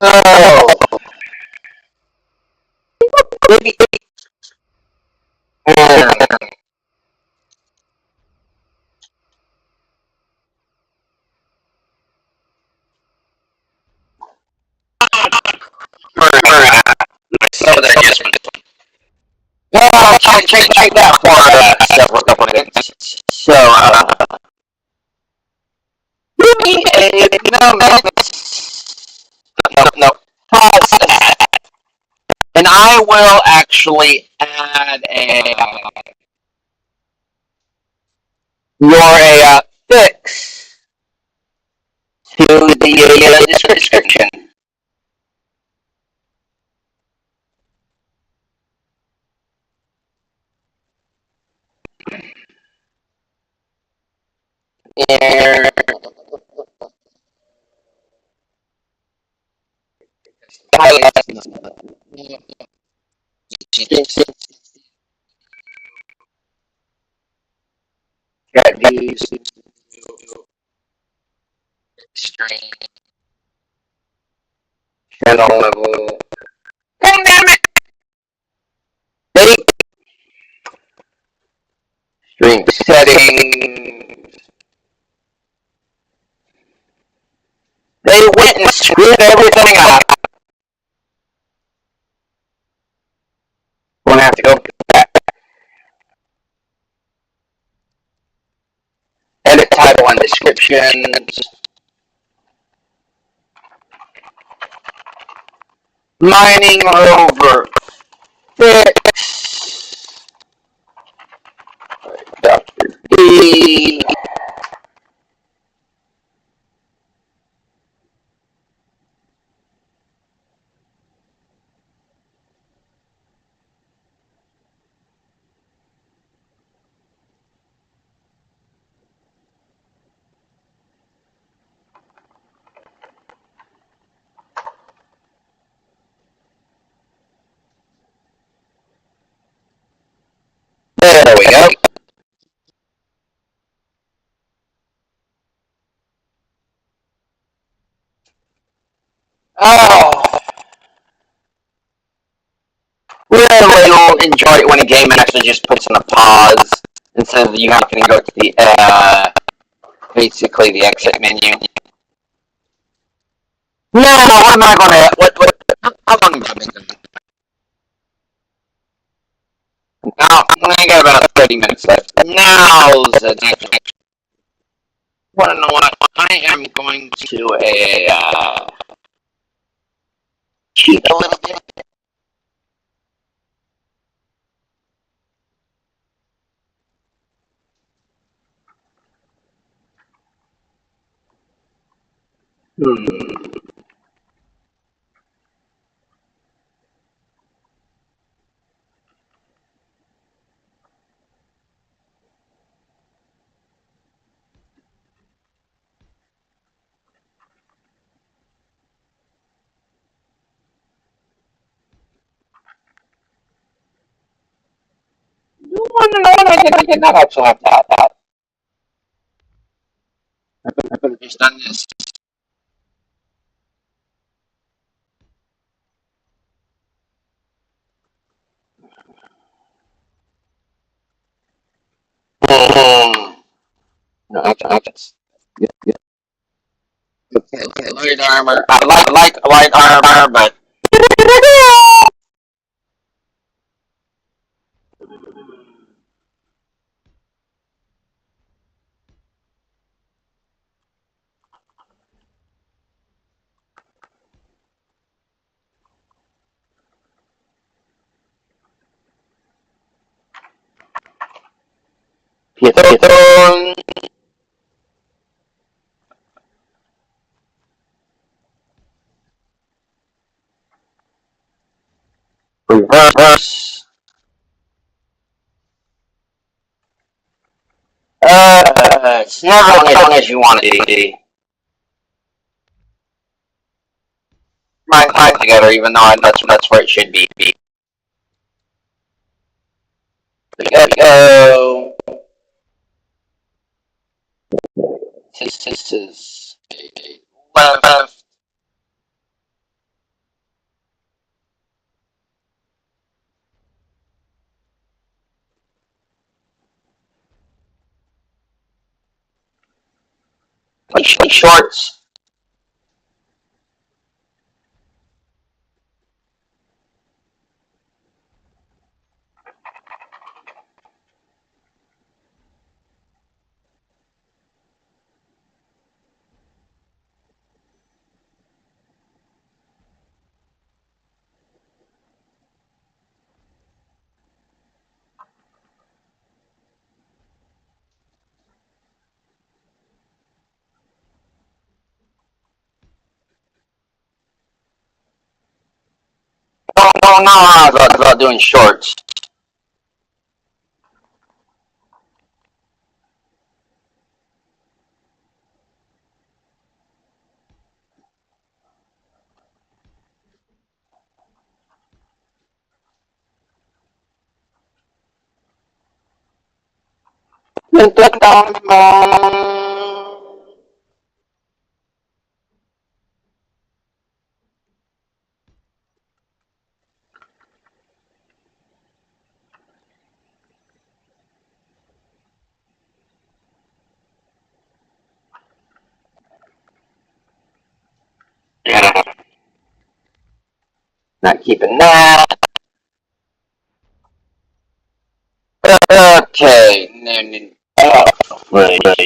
Oh. Maybe. So that just yeah, I'll check that for several couple minutes. So, no, man, no. Pause. And I will actually add your fix to the description. Yeah. Got these extreme channel level. Dang damn it! String settings. They went and screwed everything up. We're gonna have to go back. Edit title and descriptions. Mining Rover. Fix. Dr. D. There we go. Oh, really don't enjoy it when a game actually just puts in a pause instead of you having to go to the basically the exit menu. No, I'm not gonna. How long have I been doing? Now I'm gonna get about 30 minutes left. Now's the next. Want to know what? I am going to cheat a little bit. Hmm. You want to know what I did not actually have that. I could have just done this. Hmm. No, I just. Yeah. Okay, light armor. I like light armor, but Pietron. It's never as long as you want it to be. Mine together, even though that's where it should be. There we go. This is left. Like shorts. Don't know about doing shorts. Yeah, not keeping that. Okay. Oh,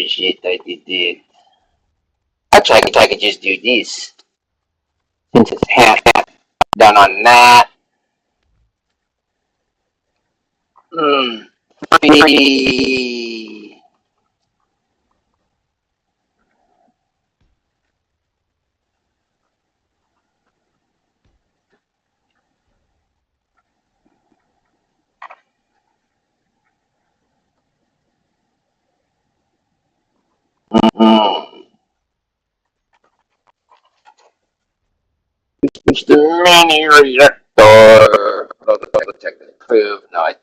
shit, I did it. I could just do this. Since it's half done on that. Hmm. Three. Hmm. It's the mini reactor. Oh, the technical proof. No, I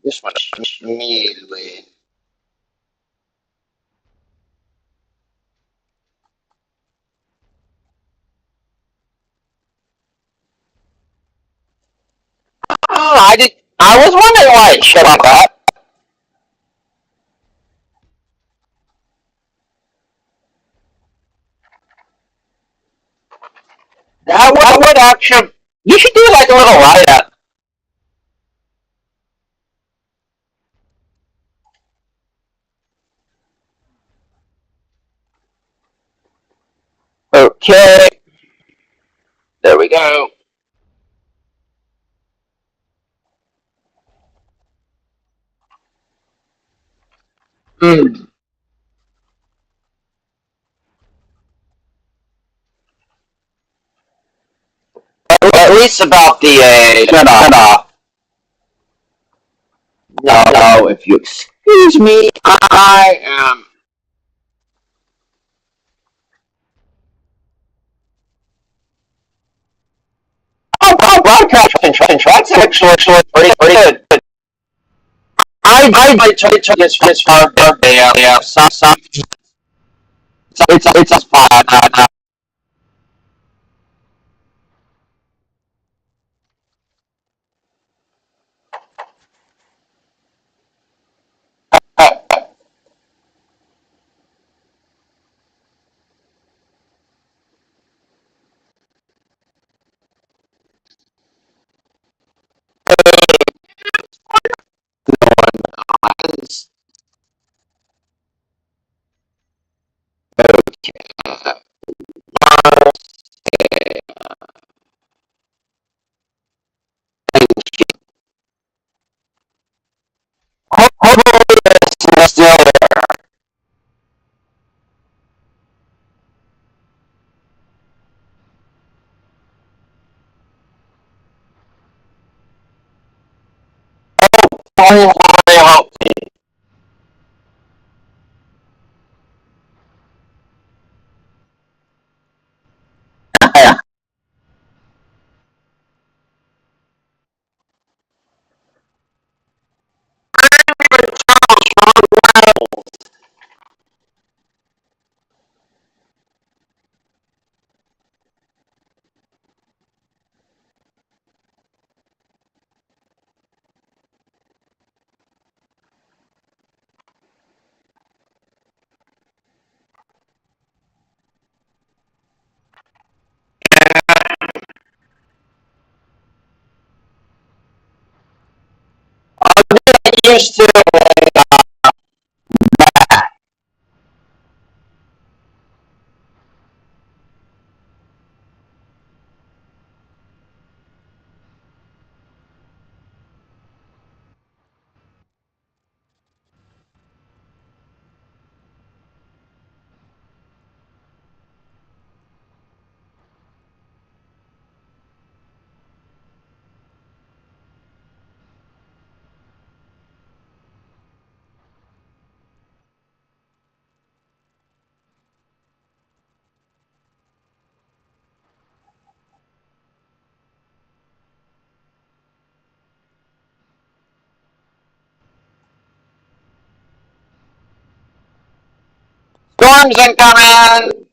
just want to immediately. Oh, I did. I was wondering why it shut like that. That would actually. You should do like a little write up. Okay. There we go. Mm. At least about the shut off. No, if you excuse me, I am. Broadcast tracks actually pretty good. I took this for a birthday. Yeah, it's a spot. used to storms incoming.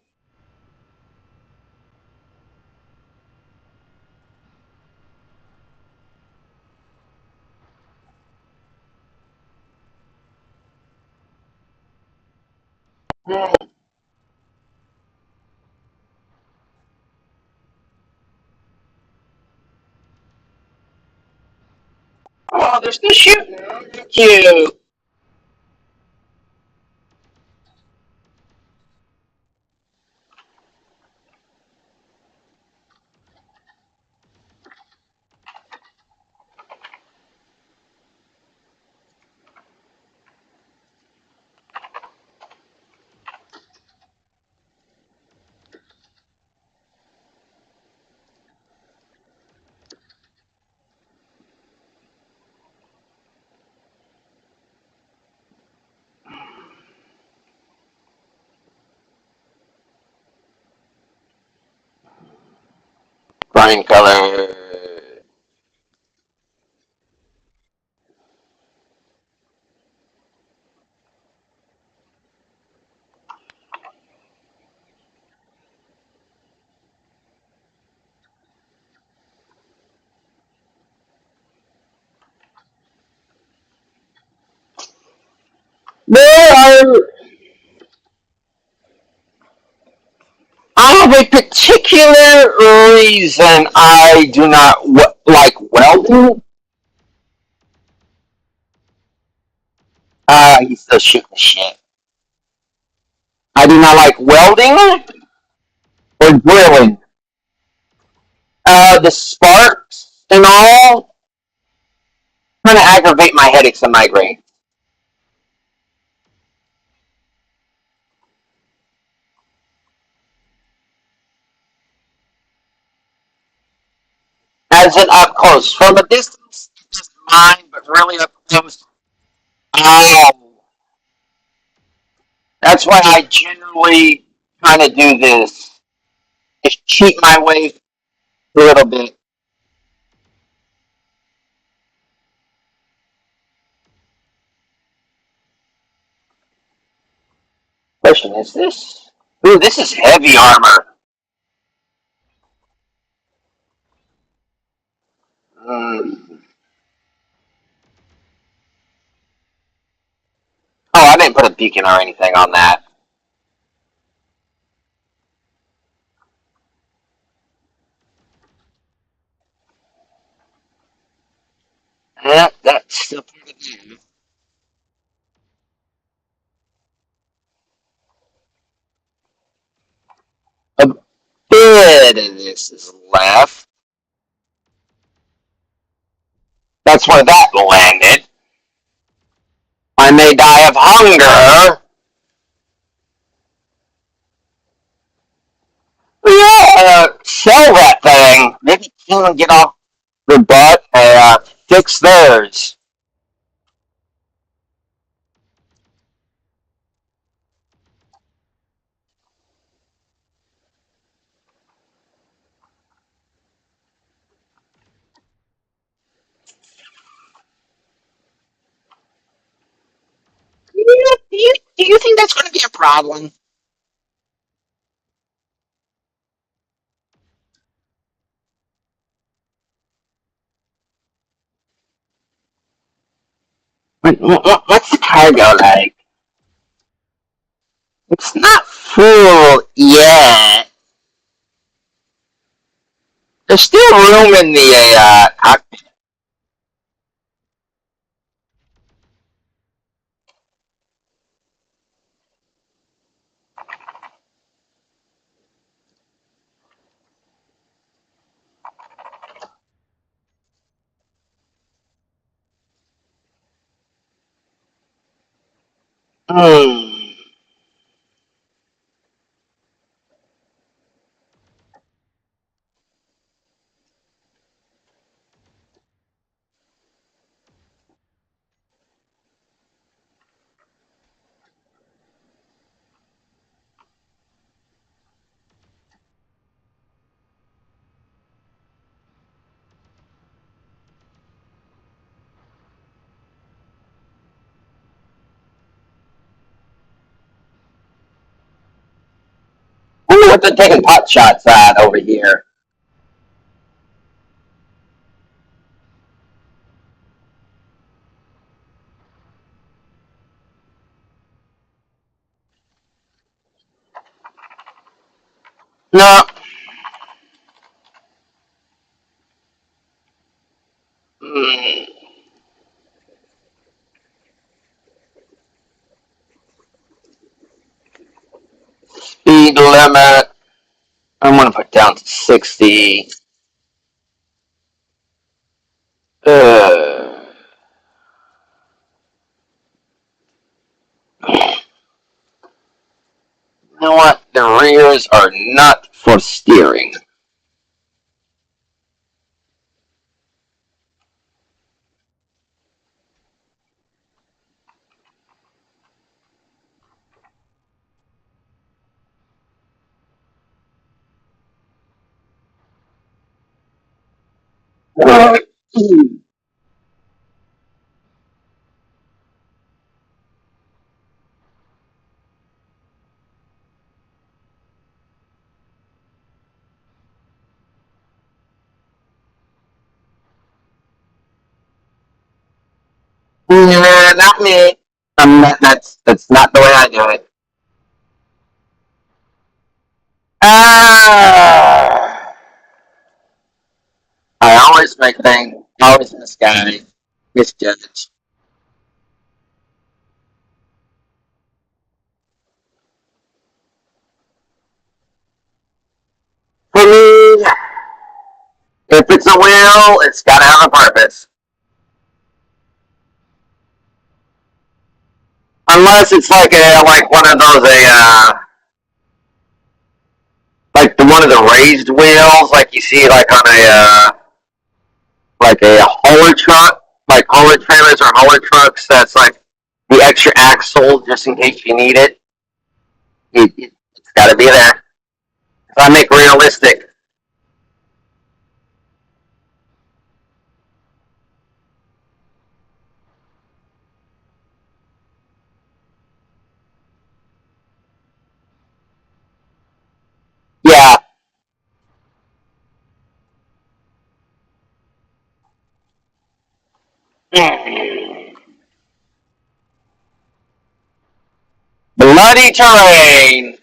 Oh, they're still shooting. Cute. Green color. There are. I have a particular reason I do not like welding. He's still shooting shit. I do not like welding or drilling. The sparks and all kind of aggravate my headaches and migraine. As in up close. From a distance, just mine, but really up close. Oh, that's why I generally kind of do this. Just cheat my way a little bit. Question is this? Ooh, this is heavy armor. Mm. Oh, I didn't put a beacon or anything on that. Yeah, that's still part of the A bit of this is left. That's where that landed. I may die of hunger. Yeah, sell that thing. Maybe Keen get off the butt and fix theirs. Do you think that's going to be a problem? What's the cargo like? It's not full yet. There's still room in the cockpit. Hmm. Wonder what they're taking pot shots at over here. No. Hmm. Speed limit. I'm gonna put down to 60. Uh, you know what? The rears are not for steering. Nah, not me. That's not the way I do it. Ah, I always make things, always misguide, misjudge. For me, if it's a wheel, it's gotta have a purpose. Unless it's like one of those like the one of the raised wheels, like you see like on like a hauler truck, like hauler trailers or hauler trucks. That's like the extra axle just in case you need it. It's got to be there. If I make realistic, yeah. Bloody terrain.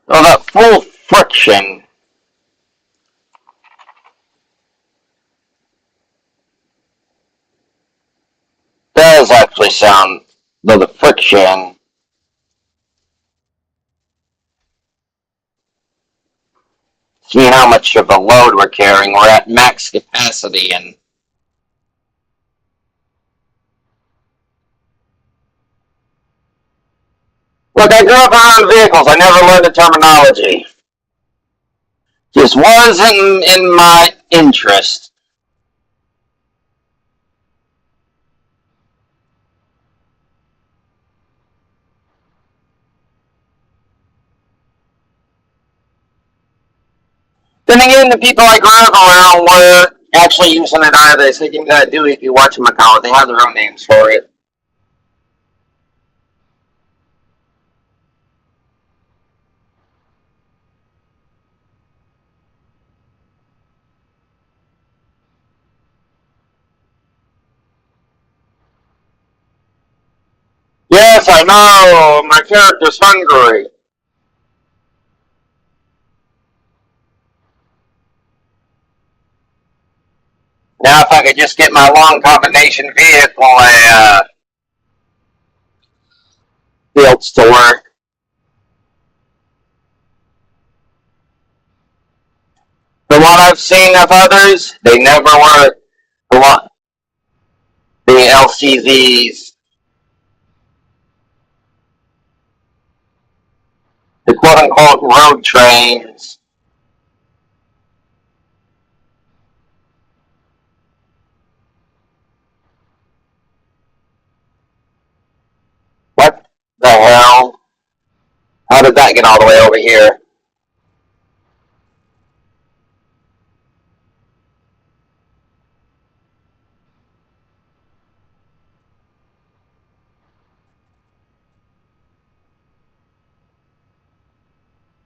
So that full friction does actually sound, though the friction, seeing how much of a load we're carrying, we're at max capacity. And look, I grew up around vehicles. I never learned the terminology. Just wasn't in my interest. Then again, the people I grew up around were actually using it either. They said, you gotta do it if you watch them account. They have their own names for it. Yes, I know. My character's hungry. Now, if I could just get my long combination vehicle built to work. From what I've seen of others, they never work. The LCVs, the quote unquote road trains. What the hell? How did that get all the way over here?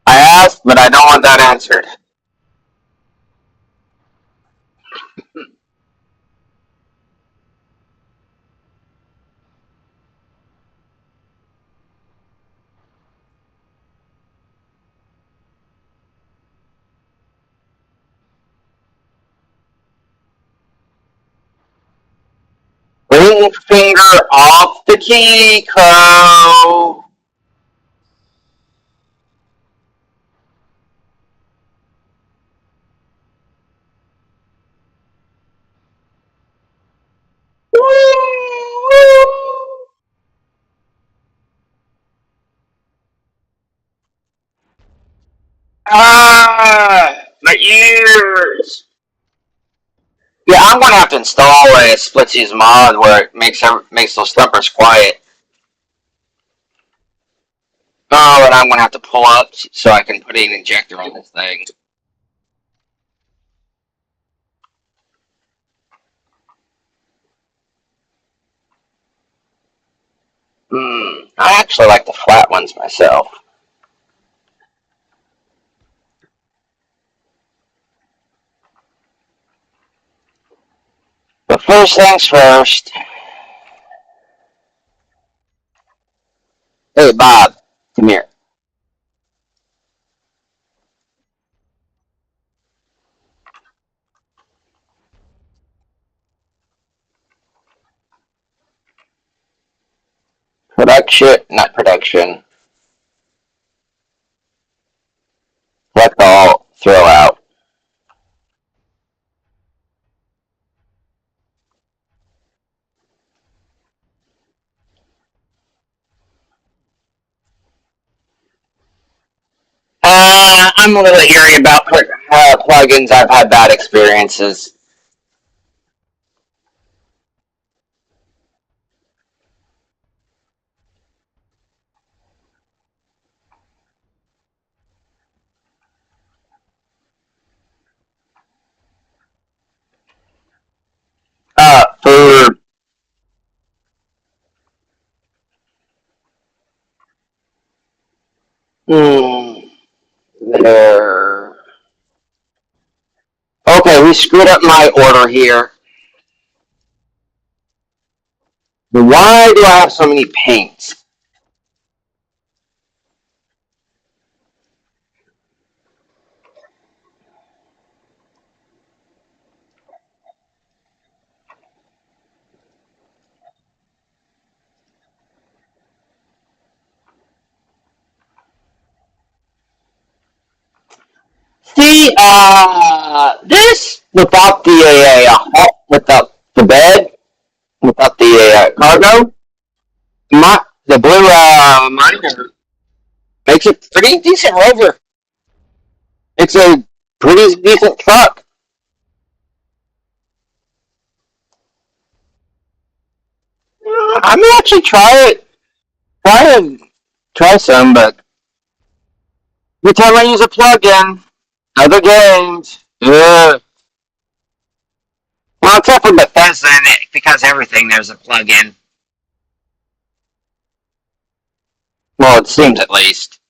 I asked, but I don't want that answered. Ring finger off the key, Crow. Ah, my ears. Yeah, I'm gonna have to install a Splitsies mod where it makes those thumpers quiet. Oh, and I'm gonna have to pull up so I can put an injector on this thing. I actually like the flat ones myself. But first things first. Hey, Bob, come here. Not production. What the throw out. I'm a little eerie about plugins. I've had bad experiences. For hmm, there. Okay, we screwed up my order here. Why do I have so many paints? See, this without without the bed, without the cargo, the blue monitor makes it pretty decent Rover. It's a pretty decent truck. I may actually try it, try some, but every time I use a plug-in, other games. Ugh. Well, except for Bethesda, because everything there's a plug-in. Well, it seems at least.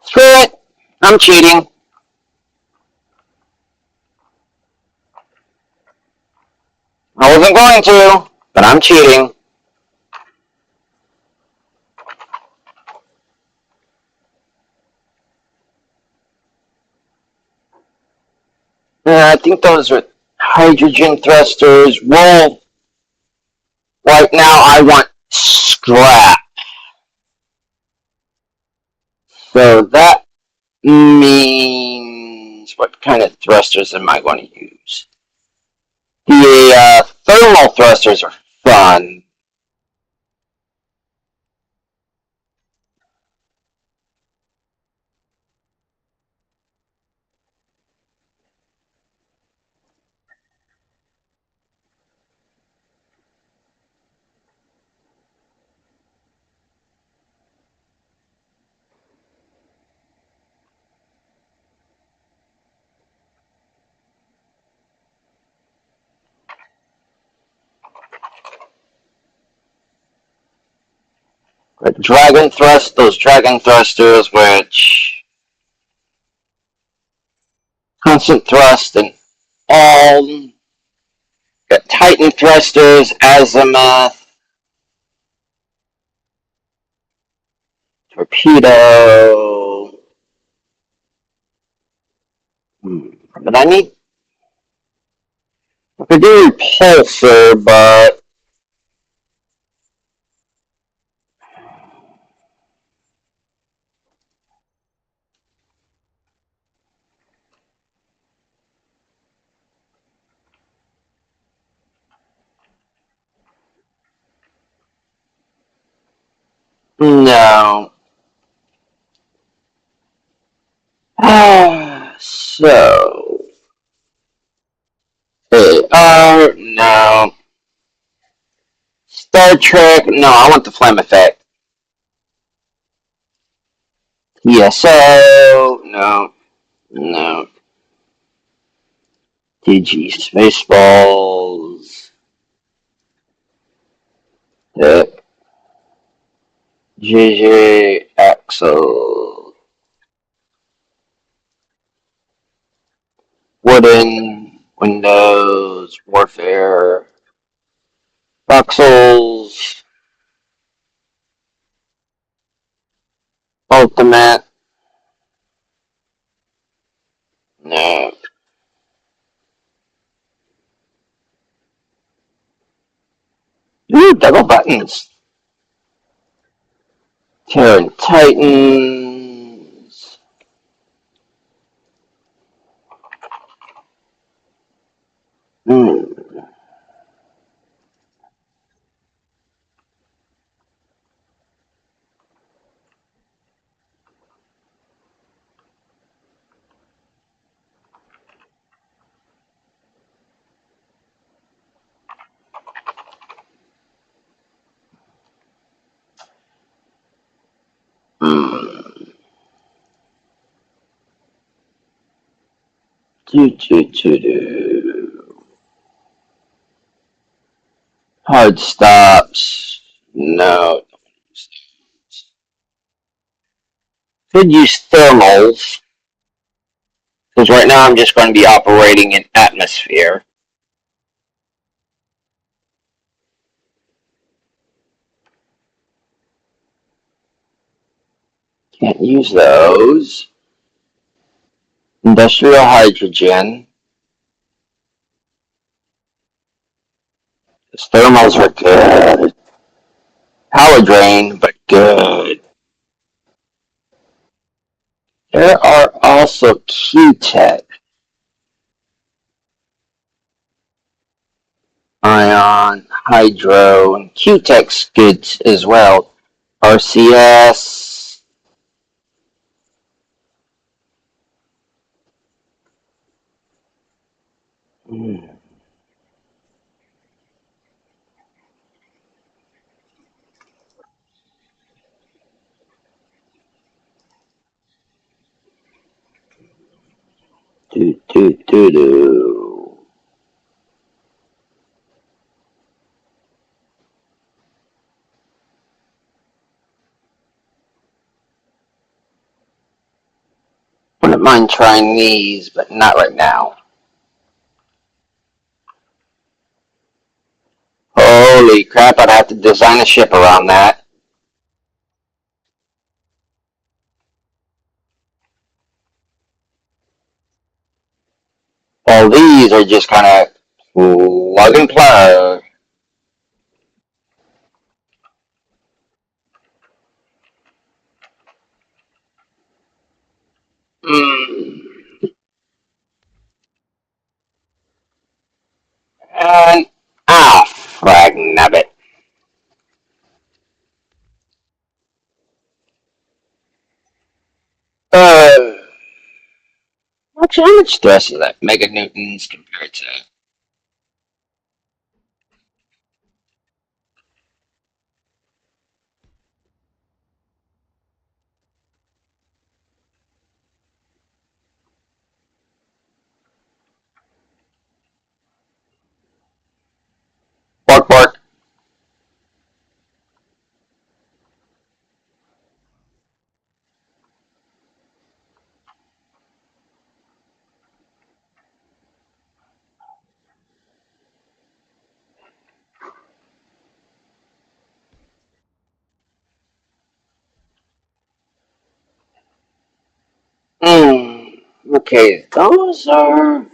Screw it. I'm cheating. I wasn't going to, but I'm cheating. I think those are hydrogen thrusters. Well, right now I want scrap. So that means what kind of thrusters am I going to use? The thermal thrusters are fun. But those dragon thrusters, which constant thrust and all. Got Titan thrusters, azimuth, torpedo. But I could do repulsor, but no. So, no. Star Trek, no, I want the flame effect. ESO, no, no. DG Spaceballs, JJ Axel, Wooden, Windows, Warfare, Voxels, Ultimate, no. Ooh, double buttons. Terran Titans. Hmm. Hmm. Do. Hard stops. No. Could use thermals, because right now I'm just going to be operating in atmosphere. Can't use those. Industrial hydrogen. Those thermals are good. Power drain, but good. There are also Q-Tech, ion, hydro, and Q-Tech's good as well. RCS. Mm. Do. Wouldn't mind trying these, but not right now. Holy crap! I'd have to design a ship around that. All these are just kind of plug and play. Mm. And frag nabbit. Uh, Actually, how much stress is that meganewtons compared to bark bark? Okay, those are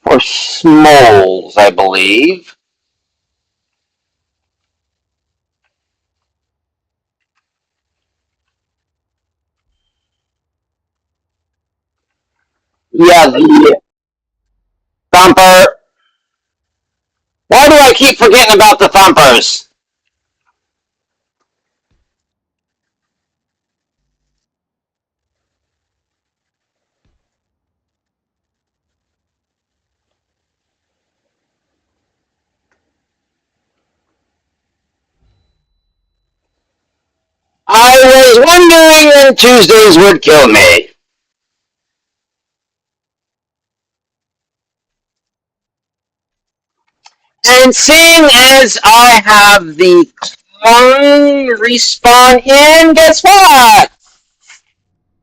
for smalls, I believe. Yeah, the thumper. Why do I keep forgetting about the thumpers? I was wondering when Tuesdays would kill me. And seeing as I have the clone respawn in, guess what?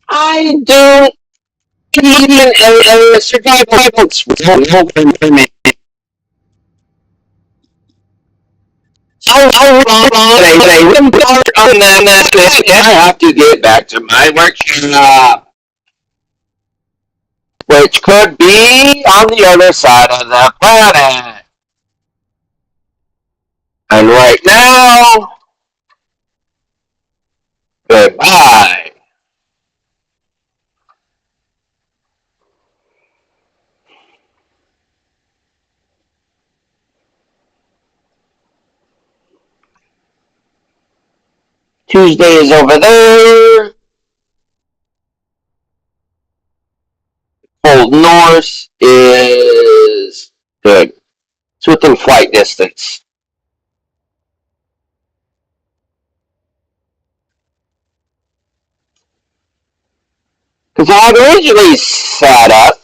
I do even a survival experiment. I wouldn't start on that. I have to get back to my workshop, which could be on the other side of the planet. And right now, goodbye. Tuesday is over there. Old Norse is good. It's within flight distance. Because I had originally set up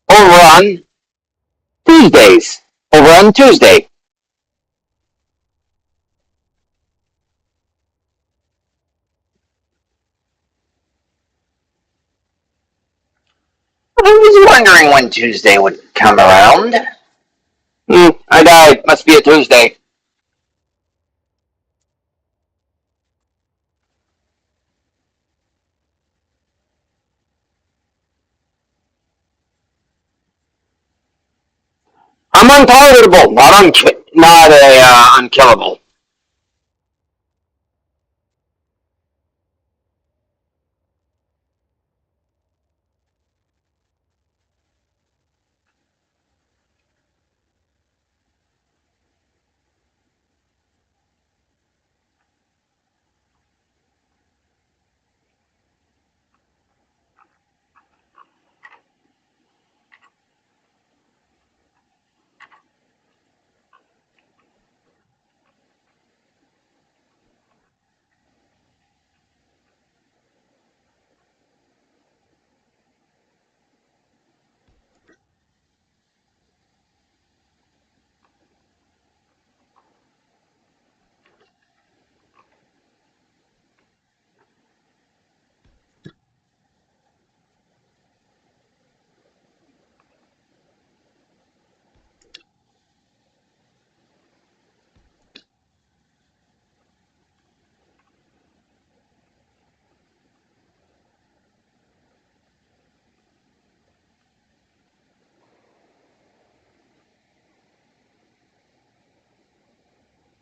over on Tuesdays. Over on Tuesday. I was wondering when Tuesday would come around. I died. Must be a Tuesday. I'm untargetable, not a unkillable.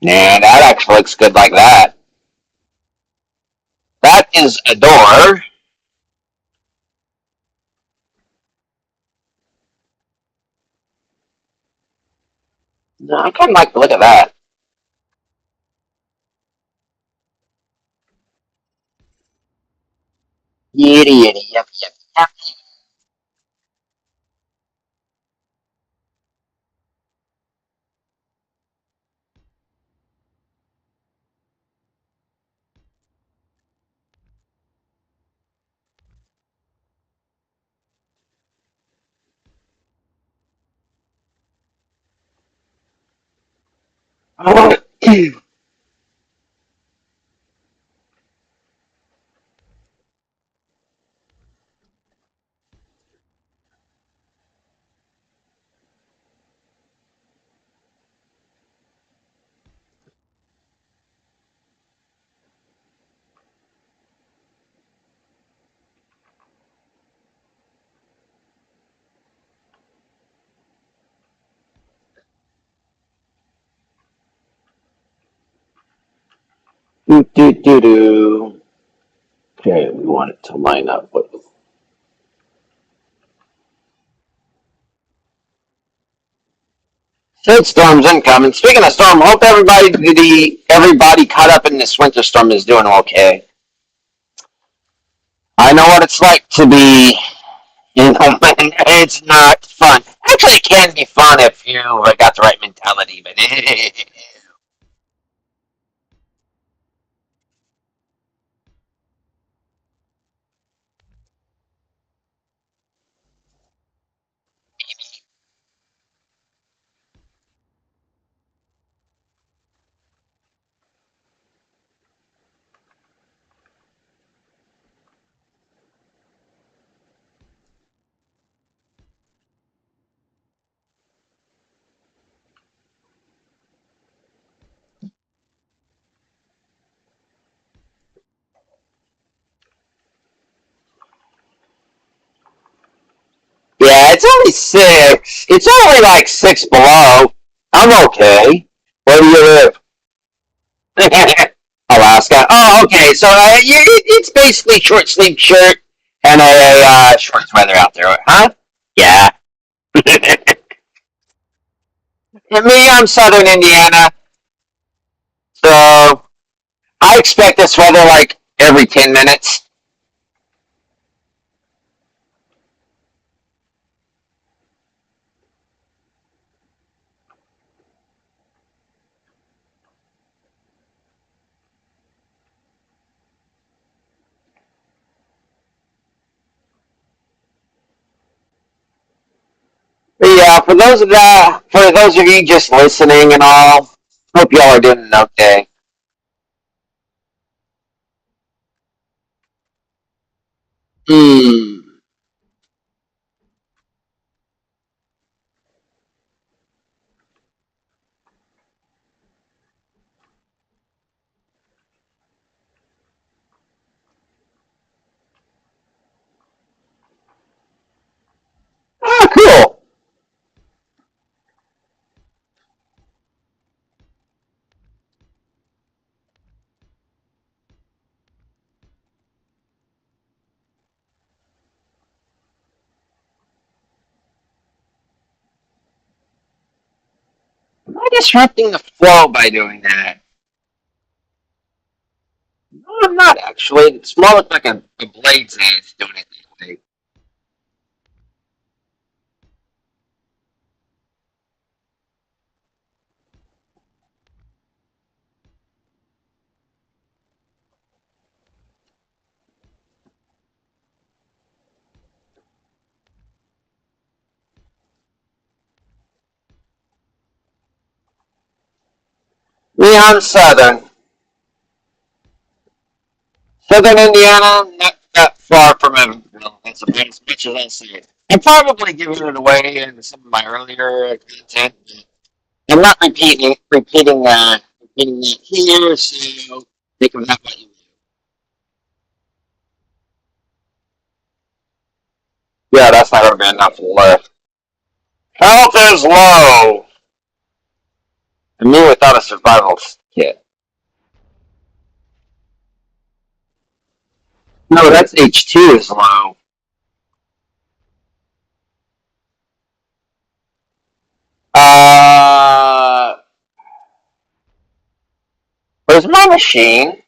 Nah, that actually looks good like that. That is a door. No, I kind of like the look of that. Yitty yitty yep yep yep. Oh, do do do do. Okay, we want it to line up with. Said storm's incoming. Speaking of storm, hope everybody caught up in this winter storm is doing okay. I know what it's like to be, it's not fun. Actually, it can be fun if you got the right mentality, but yeah, it's only 6. It's only like 6 below. I'm okay. Where do you live? Alaska. Oh, okay. So it's basically short sleeve shirt and a shorts weather out there, huh? Yeah. And me, I'm Southern Indiana, so I expect this weather like every 10 minutes. But yeah, for those of you just listening and all, hope y'all are doing okay. Hmm. Ah, cool. Am I disrupting the flow by doing that? No, I'm not actually. It's more like a Blades ad doing it that way. Me, I'm Southern. Southern Indiana, not that far from Evansville. That's about as much as I see it. I'm probably giving it away in some of my earlier content. I'm not repeating that here. So think of that what you will. Yeah, that's not going to be enough left. Health is low. Me without a survival kit. No, that's H2 is low. Uh, where's my machine?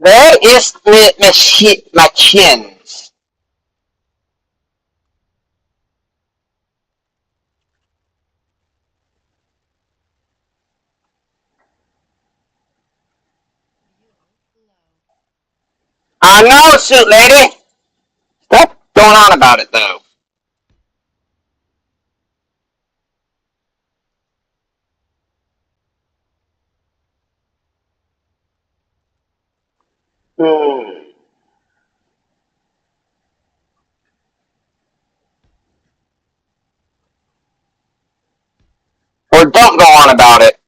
Where is my chins? I know, suit lady. Stop going on about it, though. Hmm. Or don't go on about it.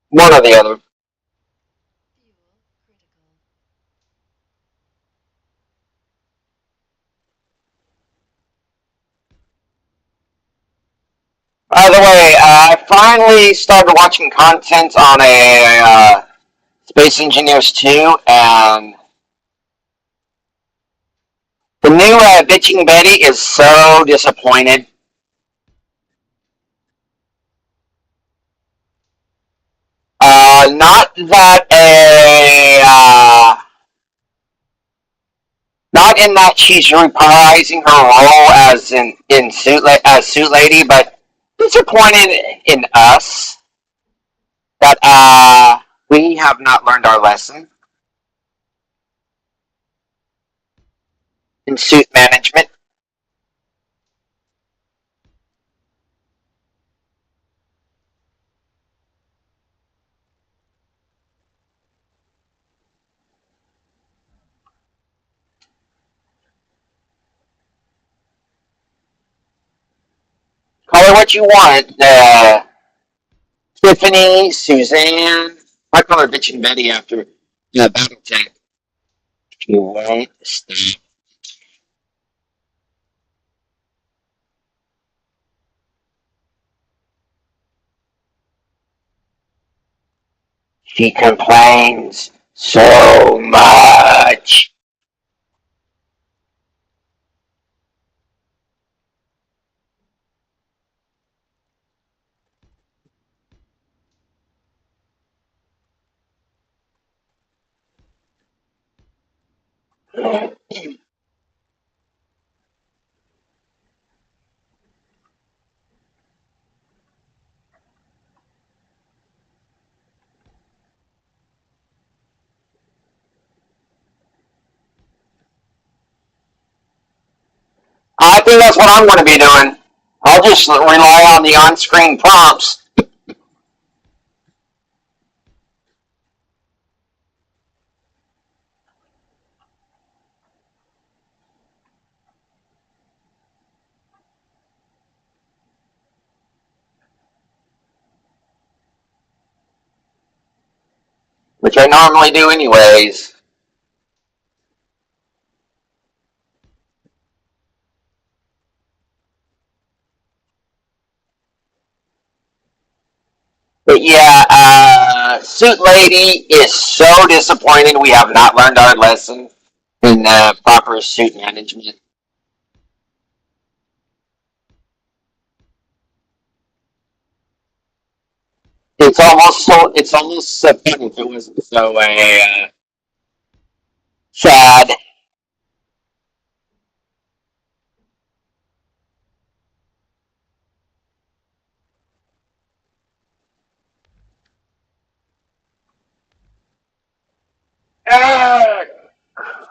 One or the other. By the way, I finally started watching content on Space Engineers 2, and the new Bitching Betty is so disappointed. Not that not in that she's reprising her role as Suit Lady, but disappointed in us that we have not learned our lesson in suit management. Call her what you want. Tiffany, Suzanne. I call her Bitchin' Betty after Battletech. You won't stop. She complains so much. I think that's what I'm going to be doing. I'll just rely on the on-screen prompts, which I normally do anyways. But yeah, Suit Lady is so disappointed we have not learned our lesson in proper suit management. It's almost funny if it wasn't so sad.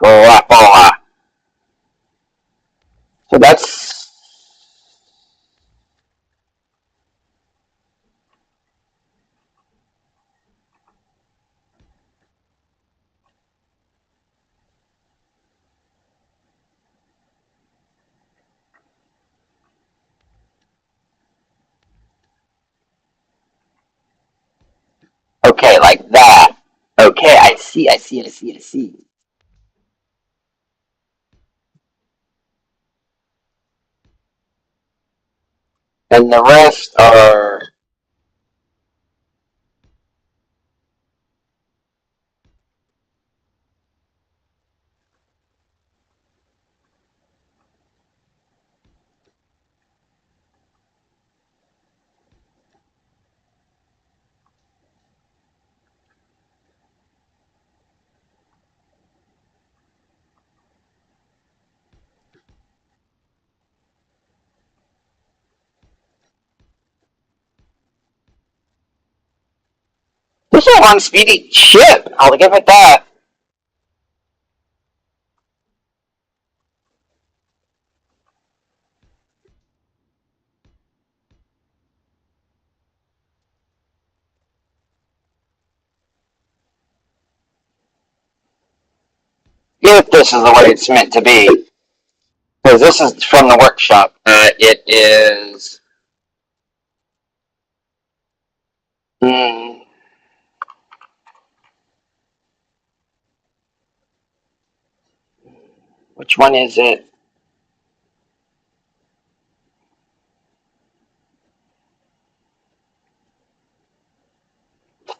Bola. So that's Okay, like that. Okay, I see, I see, I see, I see. And the rest are. This is one speedy ship. I'll give it that. If this is the way it's meant to be. Because this is from the workshop. It is. Hmm, which one is it?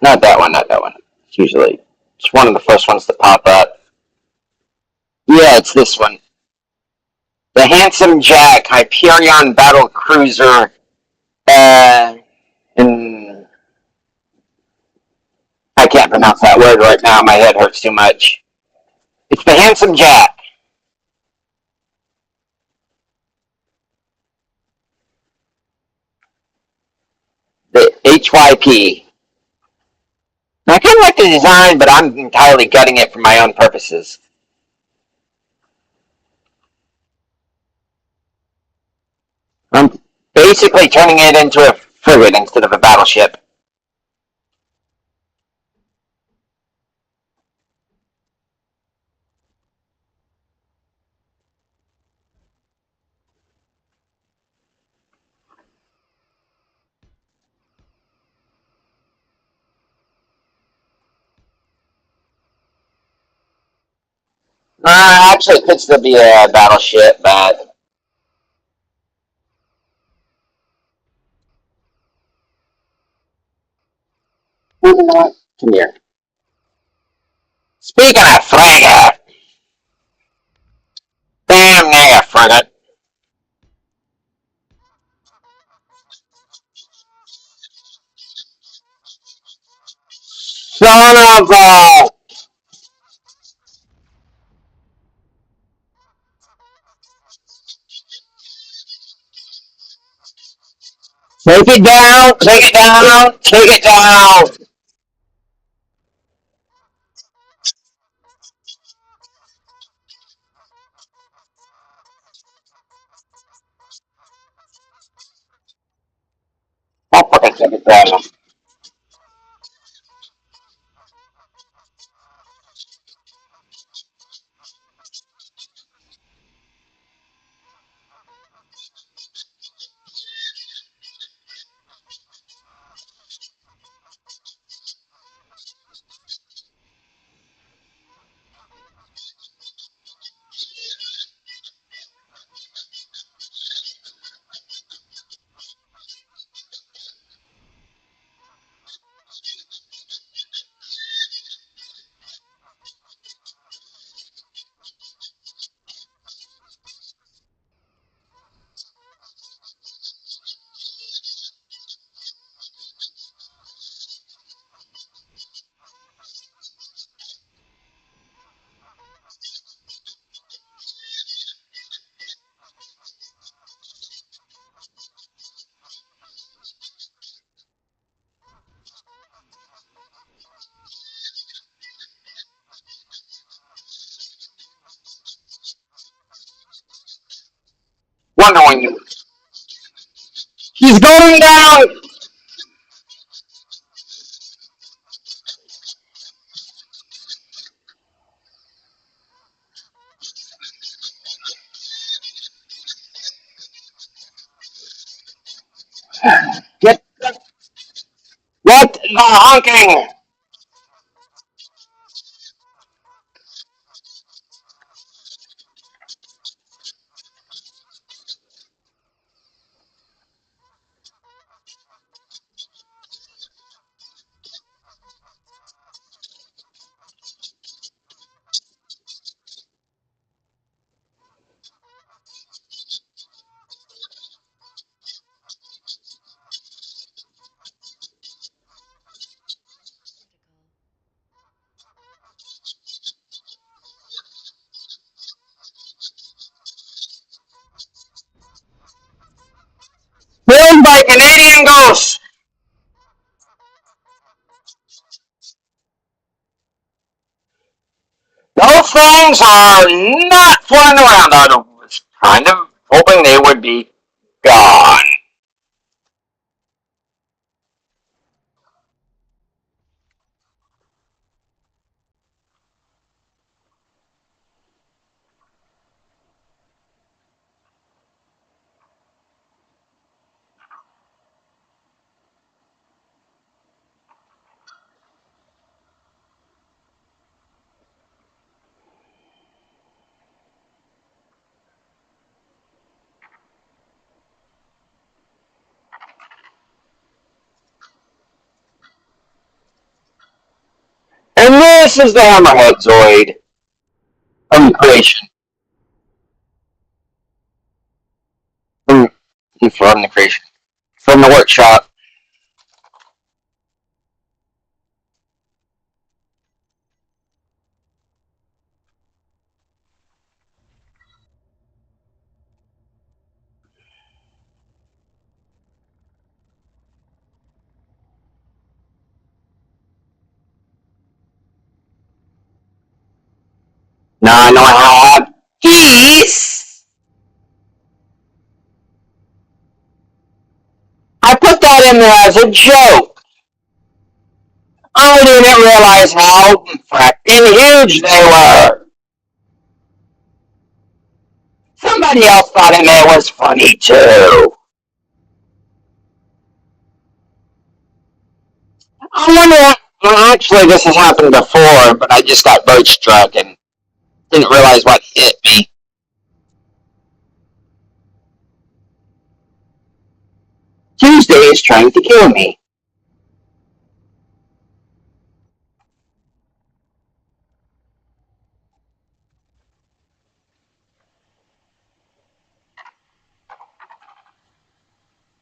Not that one, not that one. It's usually. It's one of the first ones to pop up. Yeah, it's this one. The Handsome Jack Hyperion Battle Cruiser. And I can't pronounce that word right now. My head hurts too much. It's the Handsome Jack. The HYP. Now, I kind of like the design, but I'm entirely gutting it for my own purposes. I'm basically turning it into a frigate instead of a battleship. Actually, it could still be a battleship, but maybe not. Come here. Speaking of frigate, damn nigga frigate. Son of a. Take it down, take it down, take it down. I'll fucking take it down. Wonder when you. He's going down. Get the. What the honking? say Canadian ghosts. Those things are not flying around. I was kind of hoping they would be gone. And this is the Hammerhead Zoid from creation. From, from the creation. From the workshop. Now I know how I have geese. I put that in there as a joke. I didn't realize how fracking huge they were. Somebody else thought it was funny too. I wonder. Well, actually, this has happened before, but I just got boat struck and didn't realize what hit me. Tuesday is trying to kill me.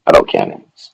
Auto cannons.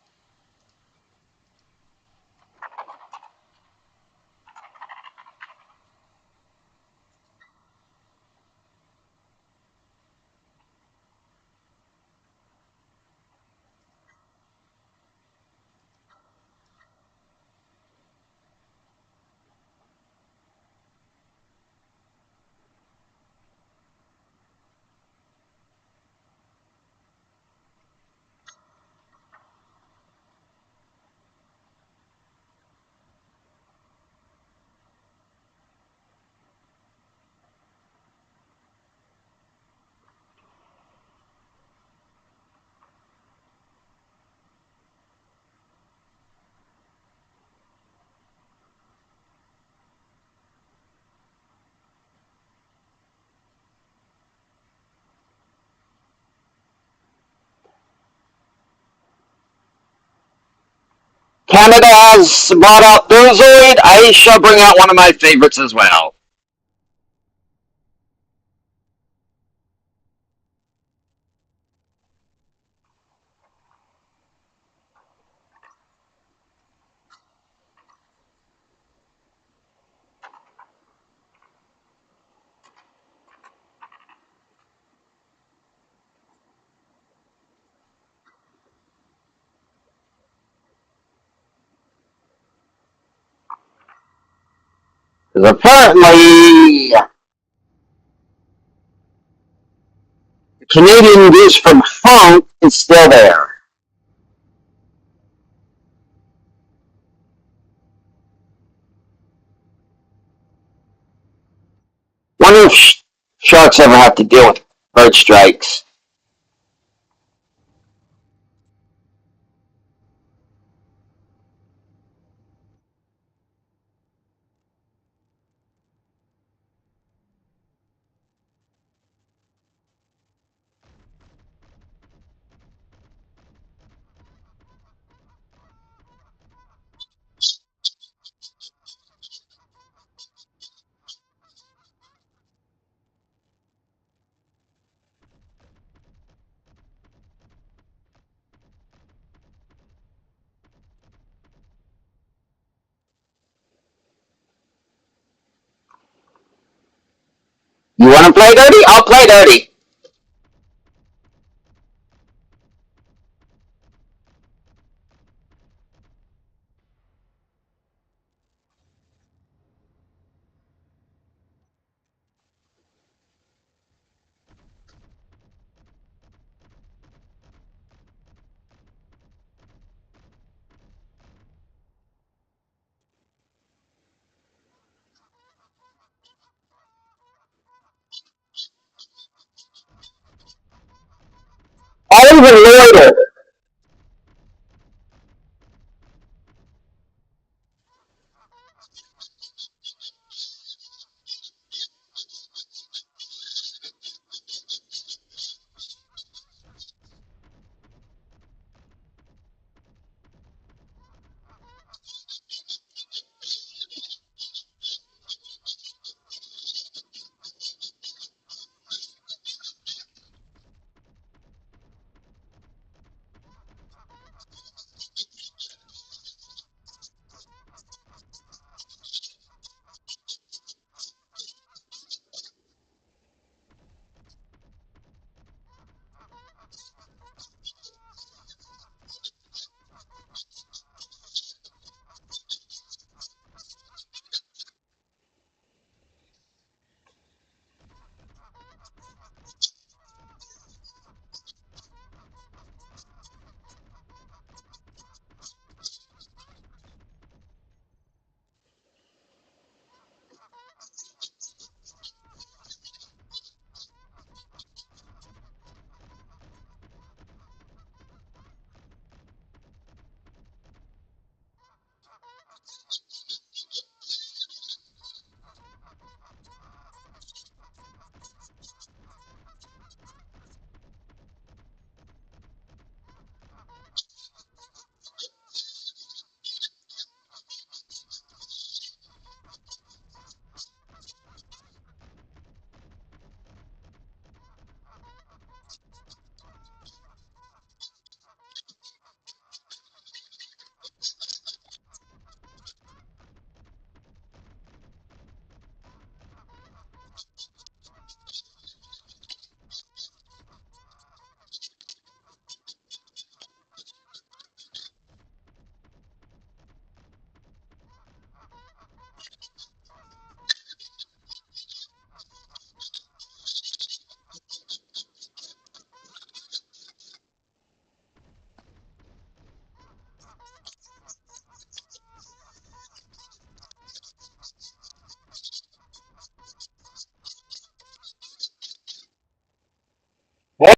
Canada has brought out their Zoid. I shall bring out one of my favorites as well. Because apparently, the Canadian goose from Hunk is still there. Wonder if sharks ever have to deal with bird strikes. You want to play dirty? I'll play dirty. later. Wait,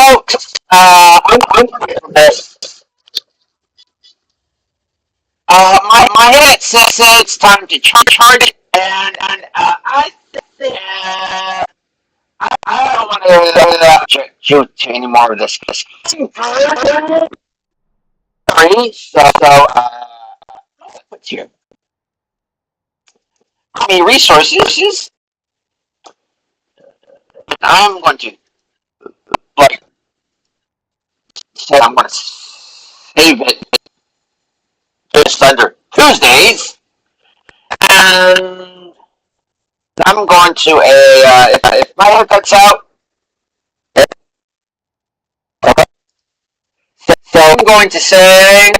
folks, I'm coming from this. My head says it's time to charge it, and I think I don't want to shoot any more of this. Sorry, what's here? How many resources? I'm going to like say I'm going to save it just under Tuesdays, and I'm going to if my hair cuts out, so I'm going to say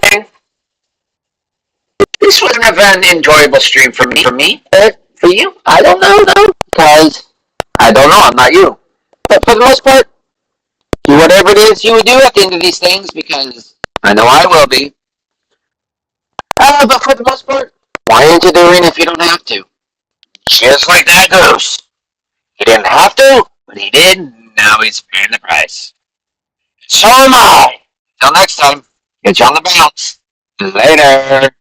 this was an enjoyable stream for me. For you, I don't know though, because I don't know. I'm not you, but for the most part, do whatever it is you would do at the end of these things, because I know I will be. But for the most part, why aren't you doing it if you don't have to? Just like that goose. He didn't have to, but he did. Now he's paying the price. So am I. Till next time, get you on the bounce. Later.